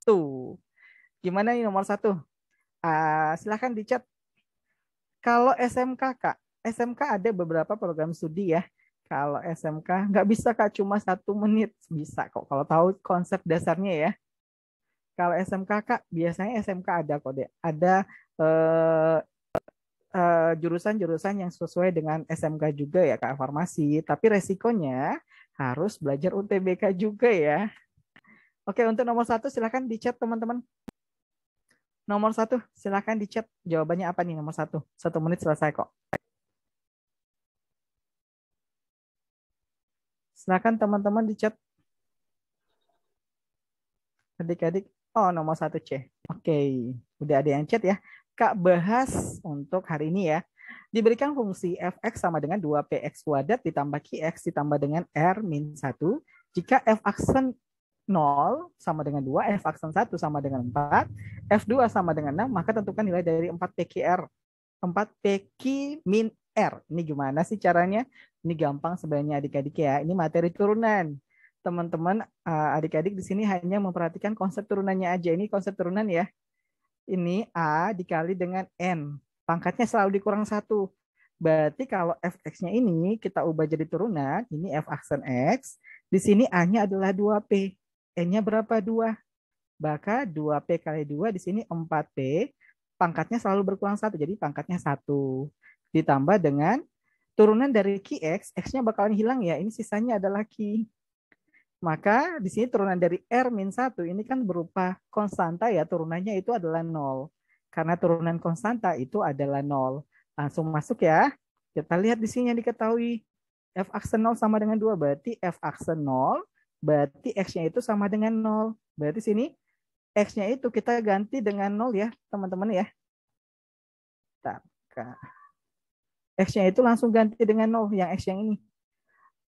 Tuh. Gimana nih nomor 1? Silahkan di chat. Kalau SMK, Kak, SMK ada beberapa program studi ya. Kalau SMK nggak bisa Kak cuma 1 menit. Bisa kok kalau tahu konsep dasarnya ya. Kalau SMK Kak, biasanya SMK ada kode. Ada eh, jurusan-jurusan yang sesuai dengan SMK juga ya Kak, farmasi. Tapi resikonya harus belajar UTBK juga ya. Oke, untuk nomor 1 silahkan di chat teman-teman. Nomor 1 silahkan di chat. Jawabannya apa nih nomor 1? 1 menit selesai kok. Silahkan teman-teman di chat. Adik-adik. Oh, nomor 1C. Oke, udah ada yang chat ya. Kak bahas untuk hari ini ya. Diberikan fungsi fx sama dengan 2px kuadrat ditambah qx ditambah dengan r min 1. Jika f aksen 0 sama dengan 2, f aksen 1 sama dengan 4, f2 sama dengan 6, maka tentukan nilai dari 4pqr. 4pq min r. Ini gimana sih caranya? Ini gampang sebenarnya adik-adik ya. Ini materi turunan. Teman-teman, adik-adik di sini hanya memperhatikan konsep turunannya aja. Ini konsep turunan ya. Ini A dikali dengan N. Pangkatnya selalu dikurang 1. Berarti kalau fx-nya ini kita ubah jadi turunan, ini f aksen x, di sini A-nya adalah 2P. N-nya berapa? 2. Maka 2P kali 2 di sini 4P. Pangkatnya selalu berkurang 1, jadi pangkatnya 1. Ditambah dengan turunan dari Qx, X-nya bakalan hilang ya. Ini sisanya adalah Q. Maka di sini turunan dari R-1 ini kan berupa konstanta ya, turunannya itu adalah 0. Karena turunan konstanta itu adalah 0. Langsung masuk ya. Kita lihat di sini yang diketahui. F aksen 0 sama dengan 2, berarti F aksen 0, berarti X-nya itu sama dengan 0. Berarti sini X-nya itu kita ganti dengan 0 ya, teman-teman ya. X-nya itu langsung ganti dengan 0, yang X yang ini.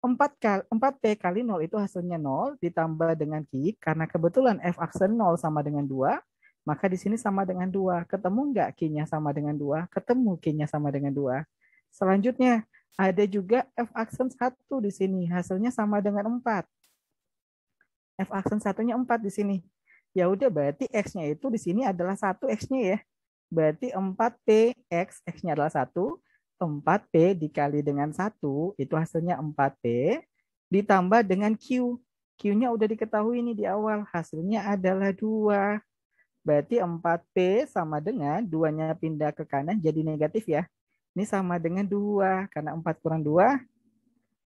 4P kali 0 itu hasilnya 0 ditambah dengan Q, karena kebetulan F aksen 0 sama dengan 2, maka di sini sama dengan 2. Ketemu nggak Q-nya sama dengan 2? Ketemu Q-nya sama dengan 2. Selanjutnya, ada juga F aksen 1 di sini, hasilnya sama dengan 4. F aksen 1-nya 4 di sini. Ya udah, berarti X-nya itu di sini adalah 1 X-nya ya. Berarti 4P X, X-nya adalah 1. 4P dikali dengan 1, itu hasilnya 4P. Ditambah dengan Q. Q-nya udah diketahui ini di awal. Hasilnya adalah 2. Berarti 4P sama dengan 2-nya pindah ke kanan jadi negatif ya. Ini sama dengan 2. Karena 4 kurang 2,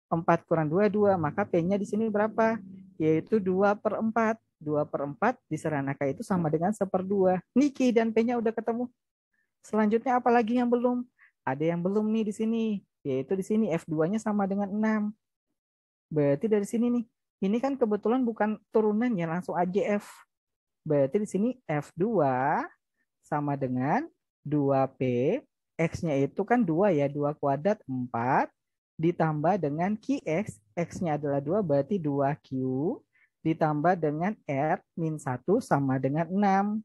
4 kurang 2, 2. Maka P-nya di sini berapa? Yaitu 2/4. 2/4 diseranaka itu sama dengan 1/2. Niki dan P-nya udah ketemu. Selanjutnya apa lagi yang belum? Ada yang belum nih di sini. Yaitu di sini F2-nya sama dengan 6. Berarti dari sini nih. Ini kan kebetulan bukan turunan ya, langsung aja F. Berarti di sini F2 sama dengan 2P. X-nya itu kan 2 ya, 2 kuadrat 4. Ditambah dengan QX, X-nya adalah 2, berarti 2Q. Ditambah dengan R min 1 sama dengan 6.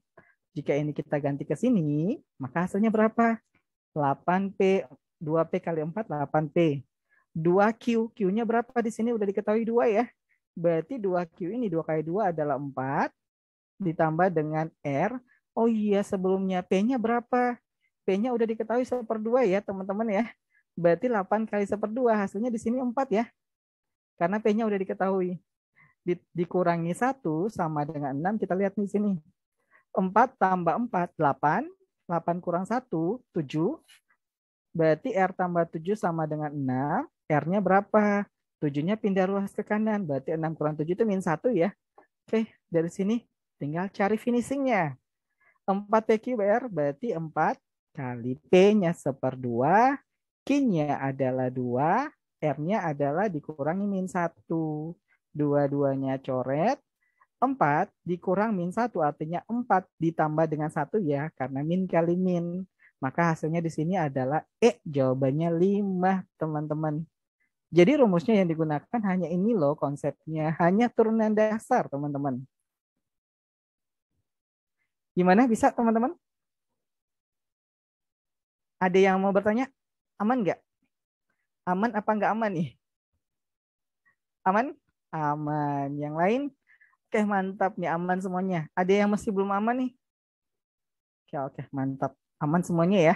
Jika ini kita ganti ke sini, maka hasilnya berapa? 8P, 2P kali 4, 8P. 2Q, Q-nya berapa di sini? Udah diketahui 2 ya. Berarti 2Q ini 2 kali 2 adalah 4. Ditambah dengan R. Oh iya, sebelumnya P-nya berapa? P-nya udah diketahui 1/2 ya teman-teman ya. Berarti 8 kali 1/2, hasilnya di sini 4 ya. Karena P-nya udah diketahui. Dikurangi 1 sama dengan 6, kita lihat di sini. 4 tambah 4, 8. 8 kurang 1, 7. Berarti R tambah 7 sama dengan 6. R-nya berapa? 7-nya pindah ruas ke kanan. Berarti 6 kurang 7 itu min 1 ya. Oke, dari sini tinggal cari finishingnya. 4PQR berarti 4 kali P-nya 1/2. Q-nya adalah 2. R-nya adalah dikurangi min 1. Dua-duanya coret. 4 dikurang min 1 artinya 4 ditambah dengan 1 ya, karena min kali min. Maka hasilnya di sini adalah E, jawabannya 5 teman-teman. Jadi rumusnya yang digunakan hanya ini loh konsepnya, hanya turunan dasar teman-teman. Gimana bisa teman-teman? Ada yang mau bertanya? Aman nggak? Aman apa nggak aman nih? Aman? Aman. Yang lain? Oke, mantap nih, aman semuanya. Ada yang masih belum aman nih? Oke, mantap. Aman semuanya ya.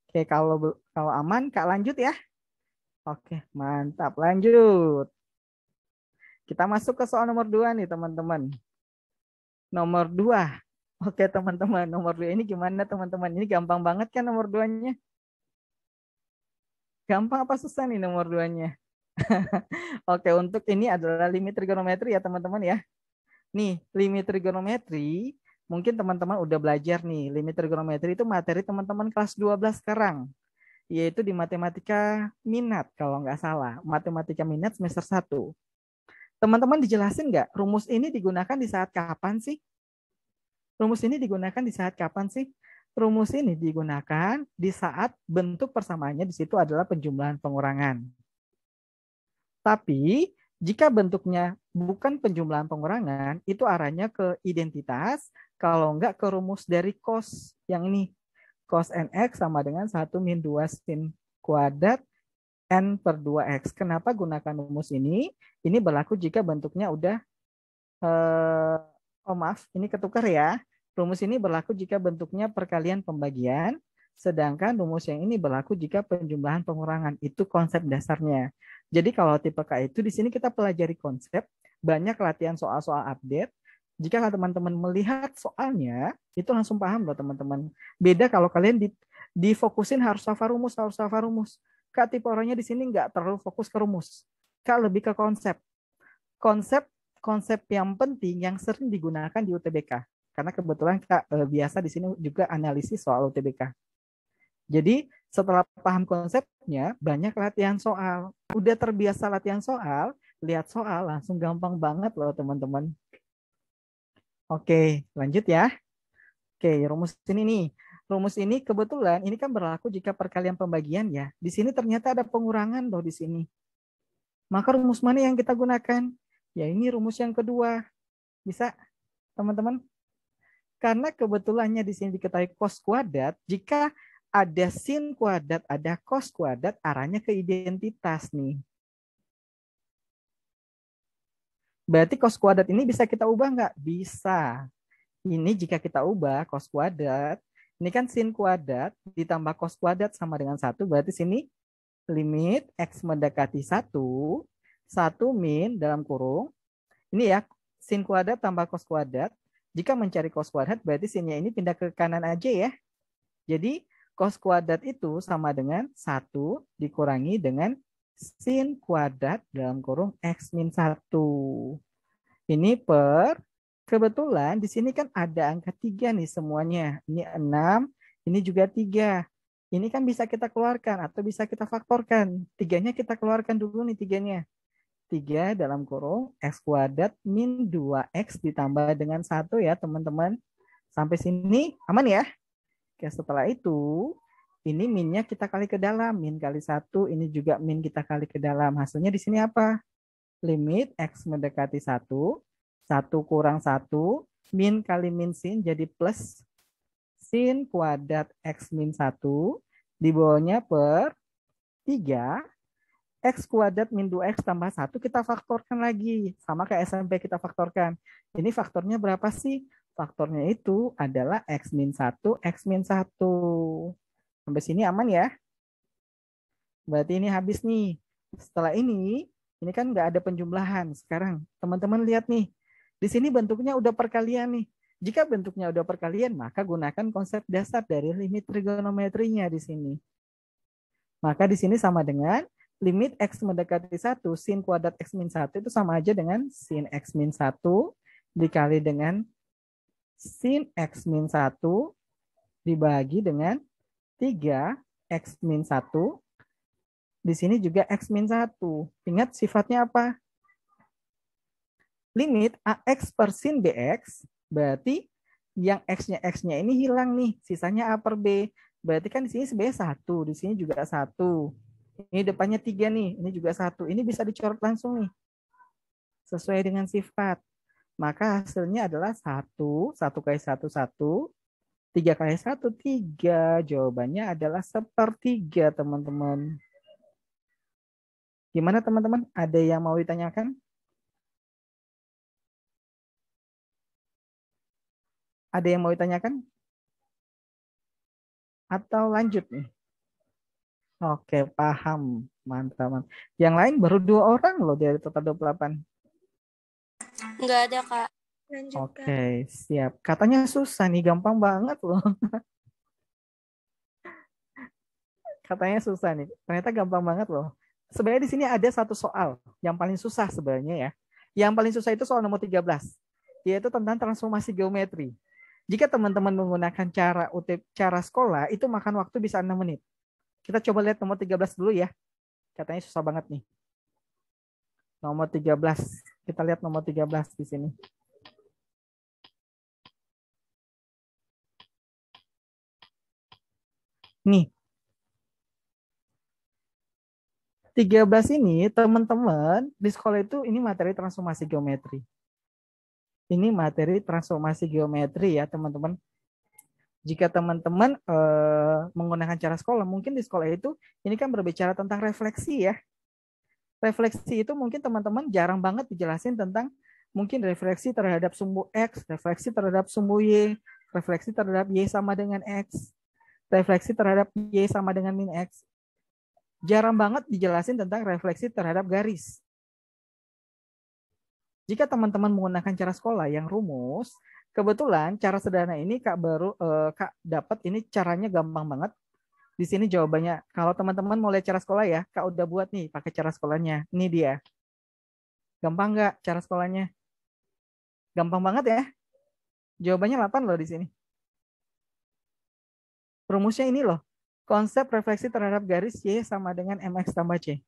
Oke, kalau aman, Kak lanjut ya. Oke, mantap. Lanjut. Kita masuk ke soal nomor 2 nih, teman-teman. Nomor 2. Oke, teman-teman. Nomor 2 ini gimana, teman-teman? Ini gampang banget kan nomor 2-nya? Gampang apa susah nih nomor 2-nya? Oke, untuk ini adalah limit trigonometri ya, teman-teman ya. Nih, limit trigonometri, mungkin teman-teman udah belajar nih. Limit trigonometri itu materi teman-teman kelas 12 sekarang, yaitu di matematika minat kalau nggak salah. Matematika minat semester 1. Teman-teman dijelasin nggak, rumus ini digunakan di saat kapan sih? Rumus ini digunakan di saat kapan sih? Rumus ini digunakan di saat bentuk persamaannya di situ adalah penjumlahan pengurangan. Tapi jika bentuknya bukan penjumlahan pengurangan, itu arahnya ke identitas, kalau enggak ke rumus dari cos yang ini. Cos nx sama dengan 1 min 2 sin kuadrat n per 2x. Kenapa gunakan rumus ini? Ini berlaku jika bentuknya udah, maaf, ini ketukar ya. Rumus ini berlaku jika bentuknya perkalian pembagian, sedangkan rumus yang ini berlaku jika penjumlahan pengurangan. Itu konsep dasarnya. Jadi kalau tipe K itu di sini kita pelajari konsep, banyak latihan soal-soal update. Jika teman-teman melihat soalnya, itu langsung paham loh teman-teman. Beda kalau kalian difokusin harus hafal rumus, harus hafal rumus. Kak tipe orangnya di sini nggak terlalu fokus ke rumus. Kak lebih ke konsep. Konsep konsep yang penting yang sering digunakan di UTBK. Karena kebetulan Kak biasa di sini juga analisis soal UTBK. Jadi setelah paham konsepnya, banyak latihan soal. Udah terbiasa latihan soal, lihat soal langsung gampang banget loh teman-teman. Oke, lanjut ya. Oke, rumus ini nih. Rumus ini kebetulan ini kan berlaku jika perkalian pembagian ya. Di sini ternyata ada pengurangan loh di sini. Maka rumus mana yang kita gunakan? Ya ini rumus yang kedua. Bisa teman-teman? Karena kebetulannya di sini diketahui cos kuadrat, jika ada sin kuadrat, ada cos kuadrat, arahnya ke identitas nih. Berarti cos kuadrat ini bisa kita ubah nggak? Bisa. Ini jika kita ubah cos kuadrat, ini kan sin kuadrat ditambah cos kuadrat sama dengan 1, berarti sini limit x mendekati 1, 1 min dalam kurung, ini ya, sin kuadrat tambah cos kuadrat. Jika mencari cos kuadrat, berarti sinnya ini pindah ke kanan aja ya. Jadi cos kuadrat itu sama dengan 1 dikurangi dengan sin kuadrat dalam kurung x min 1. Ini per, kebetulan di sini kan ada angka 3 nih semuanya. Ini 6, ini juga 3. Ini kan bisa kita keluarkan atau bisa kita faktorkan. Tiganya kita keluarkan dulu nih tiganya. 3 dalam kurung x kuadrat min 2x ditambah dengan 1 ya teman-teman. Sampai sini aman ya? Oke, setelah itu ini minnya kita kali ke dalam. Min kali 1, ini juga min kita kali ke dalam. Hasilnya di sini apa? Limit x mendekati 1, 1 kurang 1, min kali min sin jadi plus sin kuadrat x min 1, di bawahnya per 3, x kuadrat min 2x tambah 1 kita faktorkan lagi. Sama kayak SMP kita faktorkan. Ini faktornya berapa sih? Faktornya itu adalah x min 1, x min 1. Sampai sini aman ya? Berarti ini habis nih. Setelah ini kan nggak ada penjumlahan. Sekarang teman-teman lihat nih. Di sini bentuknya udah perkalian nih. Jika bentuknya udah perkalian, maka gunakan konsep dasar dari limit trigonometrinya di sini. Maka di sini sama dengan limit x mendekati 1, sin kuadrat x min 1 itu sama aja dengan sin x min 1 dikali dengan sin x min 1 dibagi dengan 3 x min 1. Di sini juga x min 1. Ingat sifatnya apa? Limit ax per sin bx, berarti yang x-nya ini hilang nih, sisanya a per b. Berarti kan di sini sebenarnya 1, di sini juga 1. Ini depannya 3 nih, ini juga 1. Ini bisa dicoret langsung nih. Sesuai dengan sifat. Maka hasilnya adalah 1, 1 kali 1, 1. 3 kali 1, 3. Jawabannya adalah sepertiga, teman-teman. Gimana, teman-teman? Ada yang mau ditanyakan? Ada yang mau ditanyakan? Atau lanjut nih? Oke, paham. Mantap. Yang lain baru 2 orang loh dari total 28. Nggak ada, Kak. Lanjut, Kak. Oke, siap. Katanya susah nih, gampang banget loh. Katanya susah nih. Ternyata gampang banget loh. Sebenarnya di sini ada satu soal yang paling susah sebenarnya ya. Yang paling susah itu soal nomor 13, yaitu tentang transformasi geometri. Jika teman-teman menggunakan cara sekolah, itu makan waktu bisa 6 menit. Kita coba lihat nomor 13 dulu ya. Katanya susah banget nih. Nomor 13. Kita lihat nomor 13 di sini. Nih, 13 ini teman-teman di sekolah itu ini materi transformasi geometri. Ini materi transformasi geometri ya teman-teman. Jika teman-teman menggunakan cara sekolah, mungkin di sekolah itu ini kan berbicara tentang refleksi ya. Refleksi itu mungkin teman-teman jarang banget dijelasin tentang mungkin refleksi terhadap sumbu X, refleksi terhadap sumbu Y, refleksi terhadap Y sama dengan X, refleksi terhadap Y sama dengan min X. Jarang banget dijelasin tentang refleksi terhadap garis. Jika teman-teman menggunakan cara sekolah yang rumus, kebetulan cara sederhana ini Kak dapat ini caranya gampang banget. Di sini jawabannya. Kalau teman-teman mau lihat cara sekolah ya, Kak udah buat nih pakai cara sekolahnya. Ini dia. Gampang nggak cara sekolahnya? Gampang banget ya. Jawabannya 8 loh di sini. Rumusnya ini loh. Konsep refleksi terhadap garis Y sama dengan MX tambah C.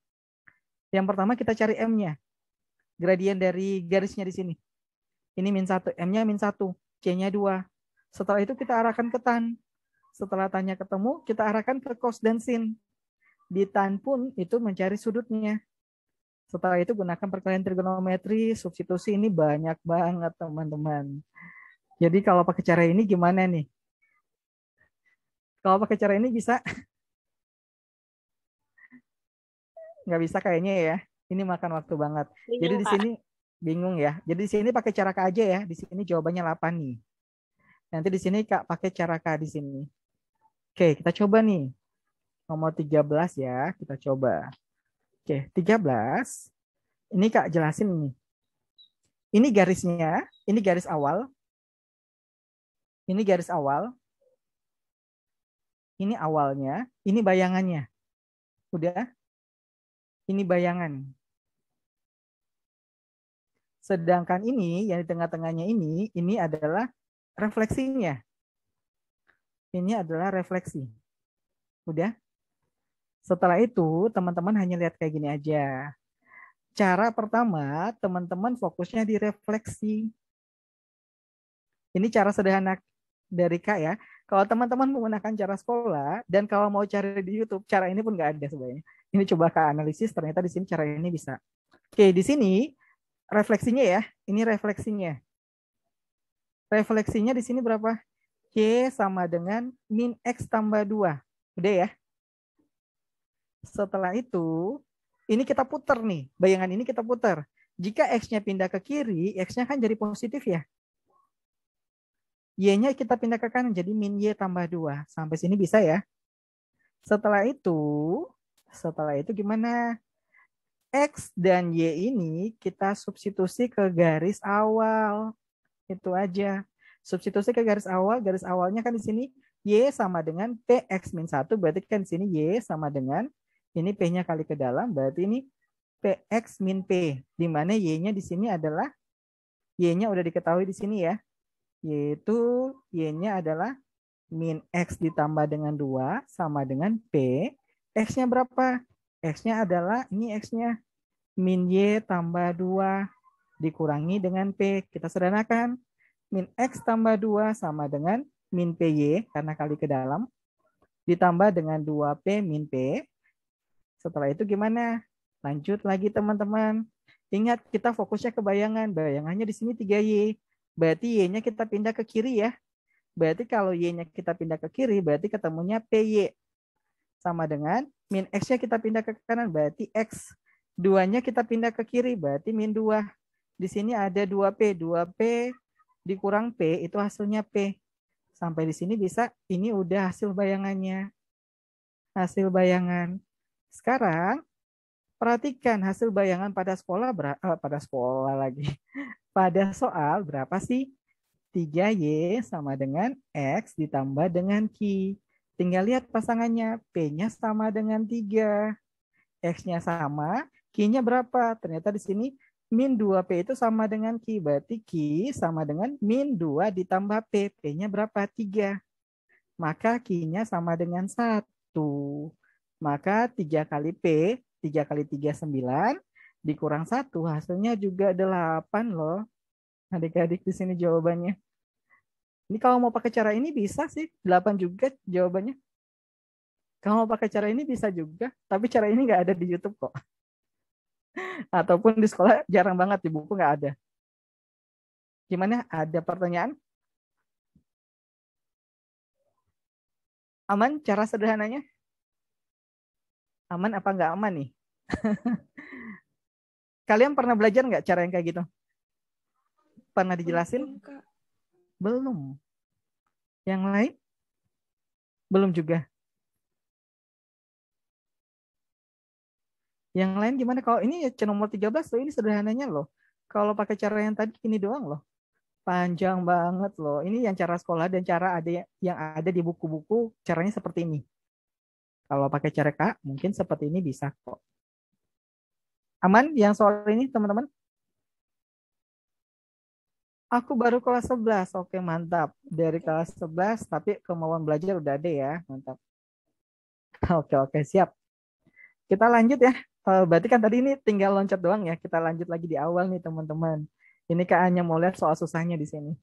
Yang pertama kita cari M-nya. Gradien dari garisnya di sini. Ini min 1, M-nya min 1, C-nya 2. Setelah itu kita arahkan ke tan. Setelah tannya ketemu, kita arahkan ke cos dan sin. Di tan pun itu mencari sudutnya. Setelah itu gunakan perkalian trigonometri, substitusi ini banyak banget teman-teman. Jadi kalau pakai cara ini gimana nih? Kalau pakai cara ini bisa? Nggak bisa kayaknya ya. Ini makan waktu banget. Jadi Bingung, di Kak. sini bingung ya. Jadi di sini pakai cara K aja ya. Di sini jawabannya 8 nih. Nanti di sini Kak pakai cara K di sini. Oke, kita coba nih. Nomor 13 ya, kita coba. Oke, 13. Ini Kak jelasin nih. Ini garisnya, ini garis awal. Ini garis awal. Ini awalnya, ini bayangannya. Udah? Ini bayangan. Sedangkan ini yang di tengah-tengahnya ini adalah refleksinya. Ini adalah refleksi. Udah? Setelah itu, teman-teman hanya lihat kayak gini aja. Cara pertama, teman-teman fokusnya di refleksi. Ini cara sederhana dari Kak ya. Kalau teman-teman menggunakan cara sekolah, dan kalau mau cari di YouTube, cara ini pun nggak ada sebenarnya. Ini coba Kak analisis, ternyata di sini cara ini bisa. Oke, di sini refleksinya ya. Ini refleksinya. Refleksinya di sini berapa? Y sama dengan min X tambah 2. Udah ya? Setelah itu, ini kita putar nih. Bayangan ini kita putar. Jika X-nya pindah ke kiri, X-nya kan jadi positif ya. Y-nya kita pindah ke kanan, jadi min Y tambah 2. Sampai sini bisa ya. Setelah itu gimana? X dan Y ini kita substitusi ke garis awal. Itu aja. Substitusi ke garis awal. Garis awalnya kan di sini Y sama dengan PX min 1. Berarti kan di sini Y sama dengan ini P-nya kali ke dalam. Berarti ini PX min P. Di mana Y-nya di sini adalah Y-nya udah diketahui di sini ya. Yaitu Y-nya adalah min X ditambah dengan 2 sama dengan P. X-nya berapa? X-nya adalah ini X-nya min Y tambah 2 dikurangi dengan P. Kita sederhanakan. Min X tambah 2 sama dengan min PY karena kali ke dalam. Ditambah dengan 2P min P. Setelah itu gimana? Lanjut lagi teman-teman. Ingat kita fokusnya ke bayangan. Bayangannya di sini 3Y. Berarti Y-nya kita pindah ke kiri ya. Berarti kalau Y-nya kita pindah ke kiri, berarti ketemunya PY. Sama dengan min X-nya kita pindah ke kanan, berarti X. 2-nya kita pindah ke kiri, berarti min 2. Di sini ada 2P. 2P dikurang P itu hasilnya P. Sampai di sini bisa, ini udah hasil bayangannya. Hasil bayangan. Sekarang perhatikan hasil bayangan pada pada sekolah lagi. Pada soal berapa sih? 3Y sama dengan X ditambah dengan Q. Tinggal lihat pasangannya. P-nya sama dengan 3. X-nya sama. Q-nya berapa? Ternyata di sini min 2P itu sama dengan Q. Berarti Q sama dengan min 2 ditambah P. P-nya berapa? 3. Maka Q-nya sama dengan 1. Maka 3 kali P, 3 kali 3, 9. Dikurang 1, hasilnya juga 8 loh. Adik-adik di sini jawabannya. Ini kalau mau pakai cara ini bisa sih, 8 juga jawabannya. Kalau mau pakai cara ini bisa juga, tapi cara ini nggak ada di YouTube kok. Ataupun di sekolah jarang banget, di buku nggak ada. Gimana? Ada pertanyaan? Aman cara sederhananya? Aman apa nggak aman nih? Kalian pernah belajar nggak cara yang kayak gitu? Pernah dijelasin? Belum. Yang lain? Belum juga. Yang lain gimana? Kalau ini ya nomor 13 loh, ini sederhananya loh. Kalau pakai cara yang tadi ini doang loh. Panjang banget loh. Ini yang cara sekolah dan cara ada yang ada di buku-buku caranya seperti ini. Kalau pakai cara Kak, mungkin seperti ini bisa kok. Aman yang soal ini teman-teman? Aku baru kelas 11. Oke, mantap. Dari kelas 11 tapi kemauan belajar udah ada ya. Mantap. Oke, siap. Kita lanjut ya. Berarti kan tadi ini tinggal loncat doang ya. Kita lanjut lagi di awal nih teman-teman. Ini Kak hanya mau lihat soal susahnya di sini.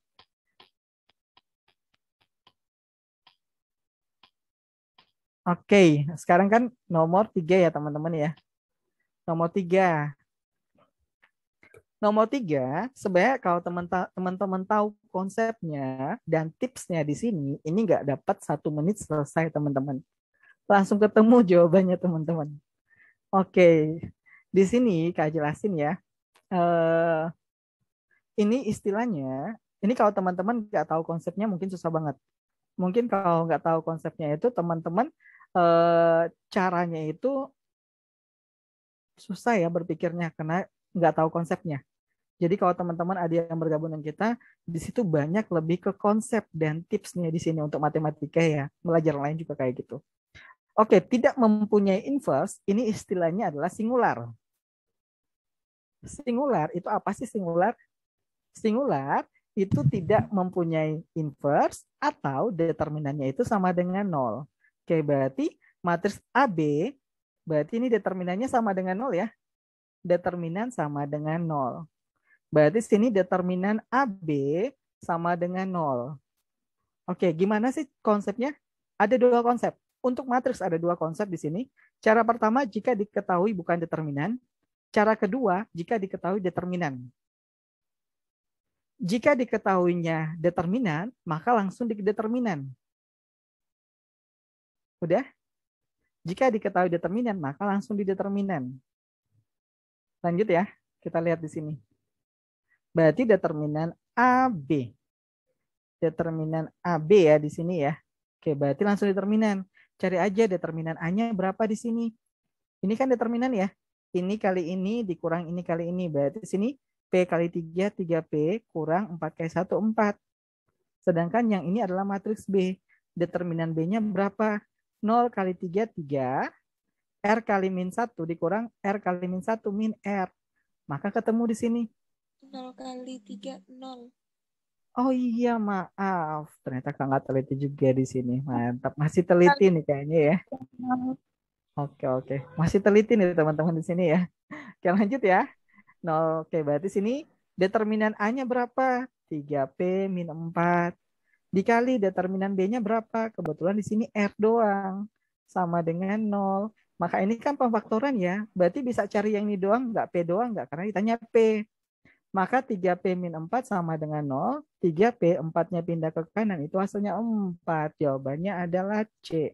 Oke, sekarang kan nomor 3 ya teman-teman ya. Nomor 3. Nomor 3, sebenarnya kalau teman-teman tahu konsepnya dan tipsnya di sini, ini nggak dapat 1 menit selesai teman-teman. Langsung ketemu jawabannya teman-teman. Oke, di sini Kak jelasin ya. Ini istilahnya, ini kalau teman-teman nggak tahu konsepnya mungkin susah banget. Mungkin kalau nggak tahu konsepnya itu teman-teman caranya itu susah ya berpikirnya karena nggak tahu konsepnya. Jadi kalau teman-teman ada yang bergabung dengan kita, di situ banyak lebih ke konsep dan tipsnya di sini untuk matematika ya. Belajar lain juga kayak gitu. Oke, tidak mempunyai inverse, ini istilahnya adalah singular. Singular itu apa sih singular? Singular itu tidak mempunyai inverse atau determinannya itu sama dengan 0. Oke, berarti matriks AB, berarti ini determinannya sama dengan 0 ya. Determinan sama dengan 0. Berarti sini determinan AB sama dengan 0. Oke, gimana sih konsepnya? Ada 2 konsep. Untuk matriks ada 2 konsep di sini. Cara pertama jika diketahui bukan determinan. Cara kedua jika diketahui determinan. Jika diketahuinya determinan, maka langsung di determinan. Udah? Jika diketahui determinan, maka langsung di determinan. Lanjut ya, kita lihat di sini. Berarti determinan AB. Determinan AB ya di sini ya. Oke, berarti langsung determinan. Cari aja determinan A-nya berapa di sini. Ini kan determinan ya. Ini kali ini dikurang ini kali ini. Berarti di sini P kali 3, 3P kurang 4 kali 1, 4. Sedangkan yang ini adalah matriks B. Determinan B-nya berapa? 0 kali 3, 3. R kali min 1 dikurang R kali min 1 min R. Maka ketemu di sini. 0 kali 3, 0. Oh iya, maaf. Ternyata Kak teliti juga di sini. Mantap. Masih teliti nih kayaknya ya. Oke. Masih teliti nih teman-teman di sini ya. Oke, lanjut ya. 0. Oke, berarti sini determinan A-nya berapa? 3P min 4. Dikali determinan B-nya berapa? Kebetulan di sini R doang. Sama dengan 0. Maka ini kan pemfaktoran ya. Berarti bisa cari yang ini doang, nggak P doang, nggak? Karena ditanya P. Maka 3P min 4 sama dengan 0. 3P 4-nya pindah ke kanan. Itu hasilnya 4. Jawabannya adalah C.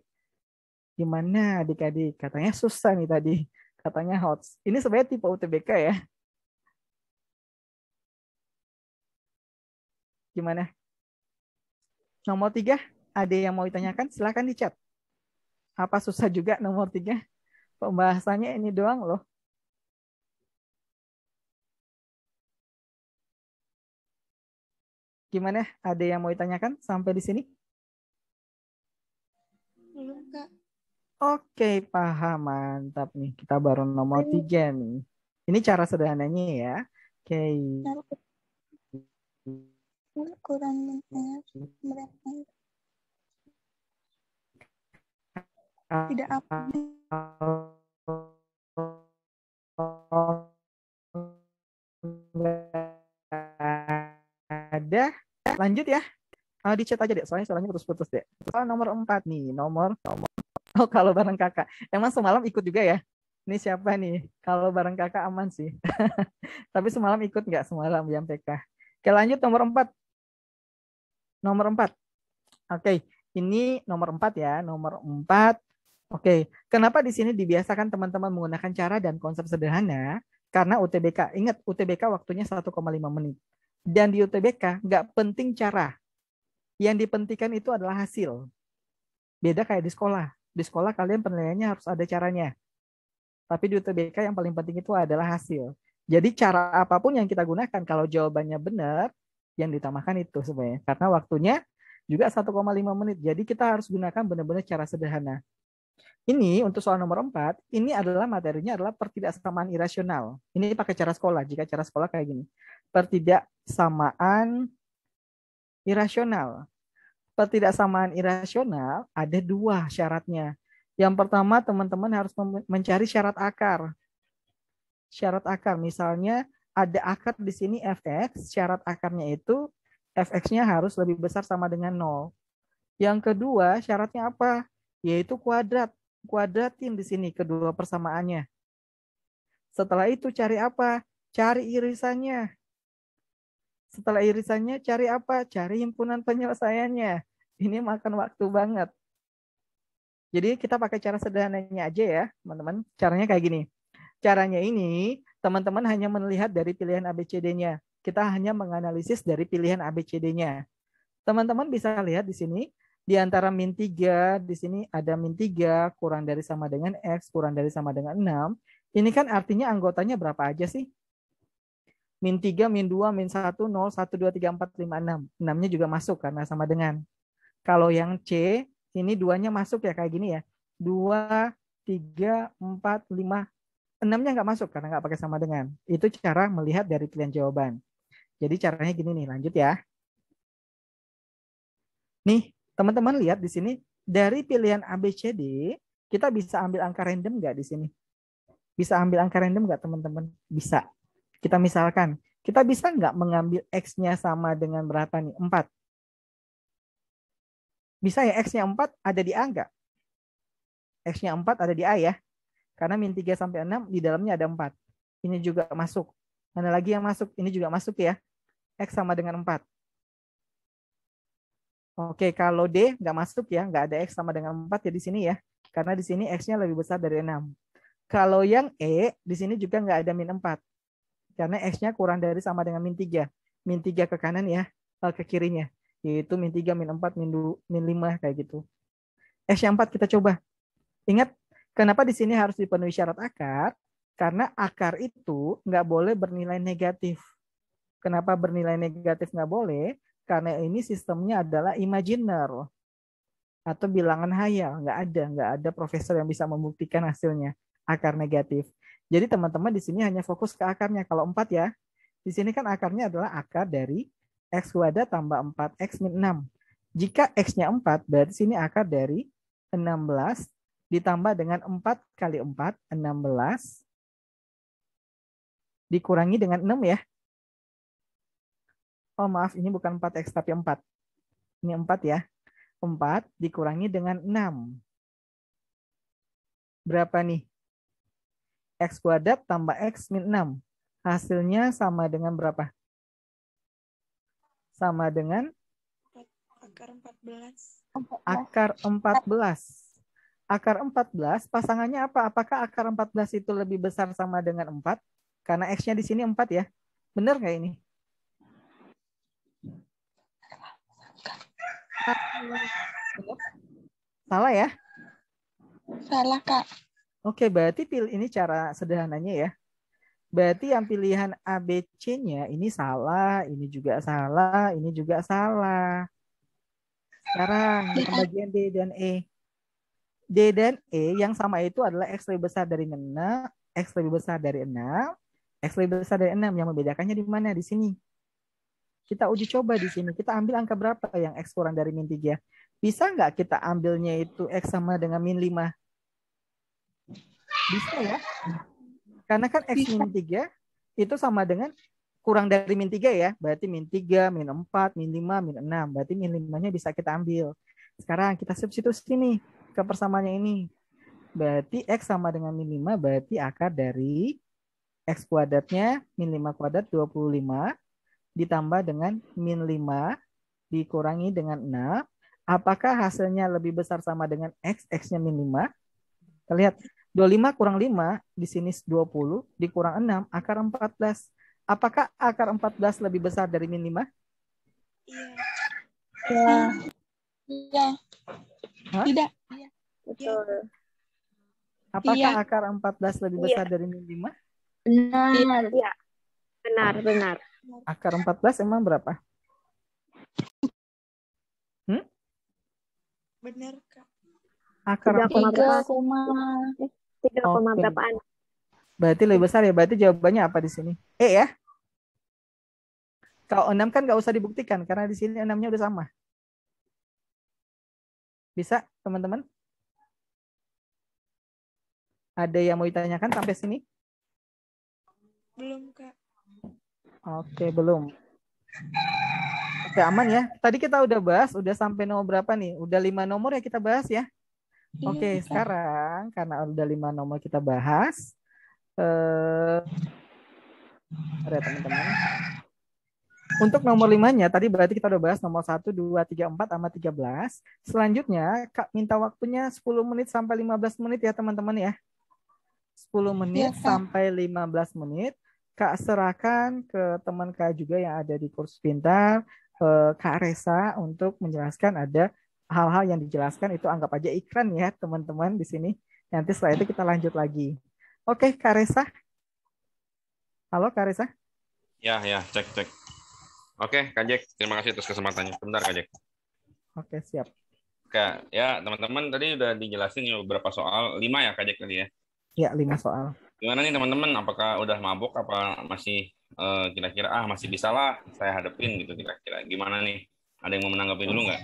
Gimana adik-adik? Katanya susah nih tadi. Katanya hot. Ini sebenarnya tipe UTBK ya. Gimana? Nomor 3, ada yang mau ditanyakan? Silahkan di chat. Apa susah juga nomor 3? Pembahasannya ini doang loh. Gimana? Ada yang mau ditanyakan sampai di sini? Belum, Kak. Oke, paham. Mantap nih. Kita baru nomor 3 nih. Ini cara sederhananya ya. Oke. Kurang berapa? Tidak apa. Ada. Lanjut ya. Di chat aja deh. Soalnya suaranya putus-putus deh. Soal nomor 4 nih. Nomor. Oh, kalau bareng kakak. Emang semalam ikut juga ya? Ini siapa nih? Kalau bareng kakak aman sih. Tapi semalam ikut nggak semalam yang PK? Oke, lanjut nomor 4. Nomor 4. Oke, ini nomor 4 ya. Nomor 4. Oke, kenapa di sini dibiasakan teman-teman menggunakan cara dan konsep sederhana? Karena UTBK, ingat UTBK waktunya 1,5 menit. Dan di UTBK nggak penting cara. Yang dipentingkan itu adalah hasil. Beda kayak di sekolah. Di sekolah kalian penilaiannya harus ada caranya. Tapi di UTBK yang paling penting itu adalah hasil. Jadi cara apapun yang kita gunakan, kalau jawabannya benar, yang ditambahkan itu sebenarnya. Karena waktunya juga 1,5 menit. Jadi kita harus gunakan benar-benar cara sederhana. Ini untuk soal nomor 4, ini adalah materinya adalah pertidaksamaan irasional. Ini pakai cara sekolah. Jika cara sekolah kayak gini. Pertidaksamaan irasional. Pertidaksamaan irasional ada 2 syaratnya. Yang pertama, teman-teman harus mencari syarat akar. Syarat akar, misalnya ada akar di sini fx, syarat akarnya itu fx-nya harus lebih besar sama dengan 0. Yang kedua, syaratnya apa? Yaitu kuadrat. Kuadratin di sini kedua persamaannya. Setelah itu cari apa? Cari irisannya. Setelah irisannya cari apa? Cari himpunan penyelesaiannya. Ini makan waktu banget. Jadi kita pakai cara sederhananya aja ya, teman-teman. Caranya kayak gini. Caranya ini, teman-teman hanya melihat dari pilihan ABCD-nya. Kita hanya menganalisis dari pilihan ABCD-nya. Teman-teman bisa lihat di sini, di antara min 3, di sini ada min 3, kurang dari sama dengan X, kurang dari sama dengan 6. Ini kan artinya anggotanya berapa aja sih? Min 3, min 2, min 1, 0, 1, 2, 3, 4, 5, 6. 6-nya juga masuk karena sama dengan. Kalau yang C, ini 2-nya masuk ya kayak gini ya. 2, 3, 4, 5, 6-nya nggak masuk karena nggak pakai sama dengan. Itu cara melihat dari pilihan jawaban. Jadi caranya gini nih, lanjut ya. Nih, teman-teman lihat di sini, dari pilihan ABCD, kita bisa ambil angka random nggak di sini? Bisa ambil angka random nggak teman-teman? Bisa. Kita misalkan, kita bisa nggak mengambil X-nya sama dengan berapa nih? 4. Bisa ya, X-nya 4 ada di A nggak? X-nya 4 ada di A ya. Karena min 3 sampai 6 di dalamnya ada 4. Ini juga masuk. Mana lagi yang masuk? Ini juga masuk ya. X sama dengan 4. Oke, kalau D nggak masuk ya. Nggak ada X sama dengan 4 ya di sini ya. Karena di sini X-nya lebih besar dari 6. Kalau yang E, di sini juga nggak ada min 4. Karena X-nya kurang dari sama dengan min 3. Min 3 ke kanan ya, ke kirinya. Yaitu min 3, min 4, min 5 kayak gitu. X yang 4 kita coba. Ingat, kenapa di sini harus dipenuhi syarat akar? Karena akar itu nggak boleh bernilai negatif. Kenapa bernilai negatif nggak boleh? Karena ini sistemnya adalah imajiner atau bilangan hayal. Nggak ada profesor yang bisa membuktikan hasilnya akar negatif. Jadi teman-teman di sini hanya fokus ke akarnya. Kalau 4 ya, di sini kan akarnya adalah akar dari X kuadrat tambah 4X min 6. Jika X-nya 4, berarti sini akar dari 16 ditambah dengan 4 kali 4, 16, dikurangi dengan 6 ya. Oh maaf, ini bukan 4X tapi 4. Ini 4 ya. 4 dikurangi dengan 6. Berapa nih? X kuadrat tambah X min 6. Hasilnya sama dengan berapa? Sama dengan akar 14. Akar 14. Akar 14 pasangannya apa? Apakah akar 14 itu lebih besar sama dengan 4? Karena X-nya di sini 4 ya. Benar nggak ini? Salah ya? Salah, Kak. Oke, berarti ini cara sederhananya ya. Berarti yang pilihan A, B, C-nya ini salah, ini juga salah, ini juga salah. Sekarang yang bagian D dan E. D dan E yang sama itu adalah X lebih besar dari 6, X lebih besar dari 6, X lebih besar dari 6. Yang membedakannya di mana? Di sini. Kita uji coba di sini. Kita ambil angka berapa yang X kurang dari min 3? Bisa nggak kita ambilnya itu X sama dengan min 5? Bisa ya? Karena kan X min 3 itu sama dengan kurang dari min 3 ya. Berarti min 3, min 4, min 5, min 6. Berarti min 5-nya bisa kita ambil. Sekarang kita substitusi nih ke persamaannya ini. Berarti X sama dengan min 5 berarti akar dari X kuadratnya min 5 kuadrat 25 ditambah dengan min 5 dikurangi dengan 6. Apakah hasilnya lebih besar sama dengan X? X-nya min 5. Kita lihat. 25 kurang 5, di sini 20, dikurang 6, akar 14. Apakah akar 14 lebih besar dari min 5? Iya. Iya. Tidak. Iya. Betul. Apakah akar 14 lebih besar dari min 5? Benar. Iya. Benar. Akar 14 emang berapa? Benar, Kak. Akar 14. 3, berapaan? Berarti lebih besar ya. Berarti jawabannya apa di sini? E ya. Kalau 6 kan nggak usah dibuktikan karena di sini 6-nya udah sama. Bisa, teman-teman? Ada yang mau ditanyakan sampai sini? Belum, Kak. Oke, belum. Oke, aman ya. Tadi kita udah bahas, udah sampai nomor berapa nih? Udah 5 nomor ya kita bahas ya. Oke, sekarang karena udah 5 nomor kita bahas, ada teman-teman. Untuk nomor 5-nya, tadi berarti kita udah bahas nomor 1, 2, 3, 4, sama 13. Selanjutnya, Kak minta waktunya 10 menit sampai 15 menit ya teman-teman ya. 10 menit sampai 15 menit. Kak serahkan ke teman Kak juga yang ada di kursus pintar, Kak Resa untuk menjelaskan ada hal-hal yang dijelaskan itu anggap aja iklan ya teman-teman di sini. Nanti setelah itu kita lanjut lagi. Oke, Kak Resa. Halo Kak Resa. Ya, cek. Oke, Kak Jack, terima kasih atas kesempatannya. Bentar, Kak Jack. Oke, siap. Kak, ya teman-teman tadi udah dijelasin ya beberapa soal. 5 ya, Kak Jack tadi ya? Ya, 5 soal. Gimana nih teman-teman? Apakah udah mabuk? Apa masih kira-kira masih bisa lah saya hadepin gitu kira-kira? Gimana nih? Ada yang mau menanggapi dulu nggak?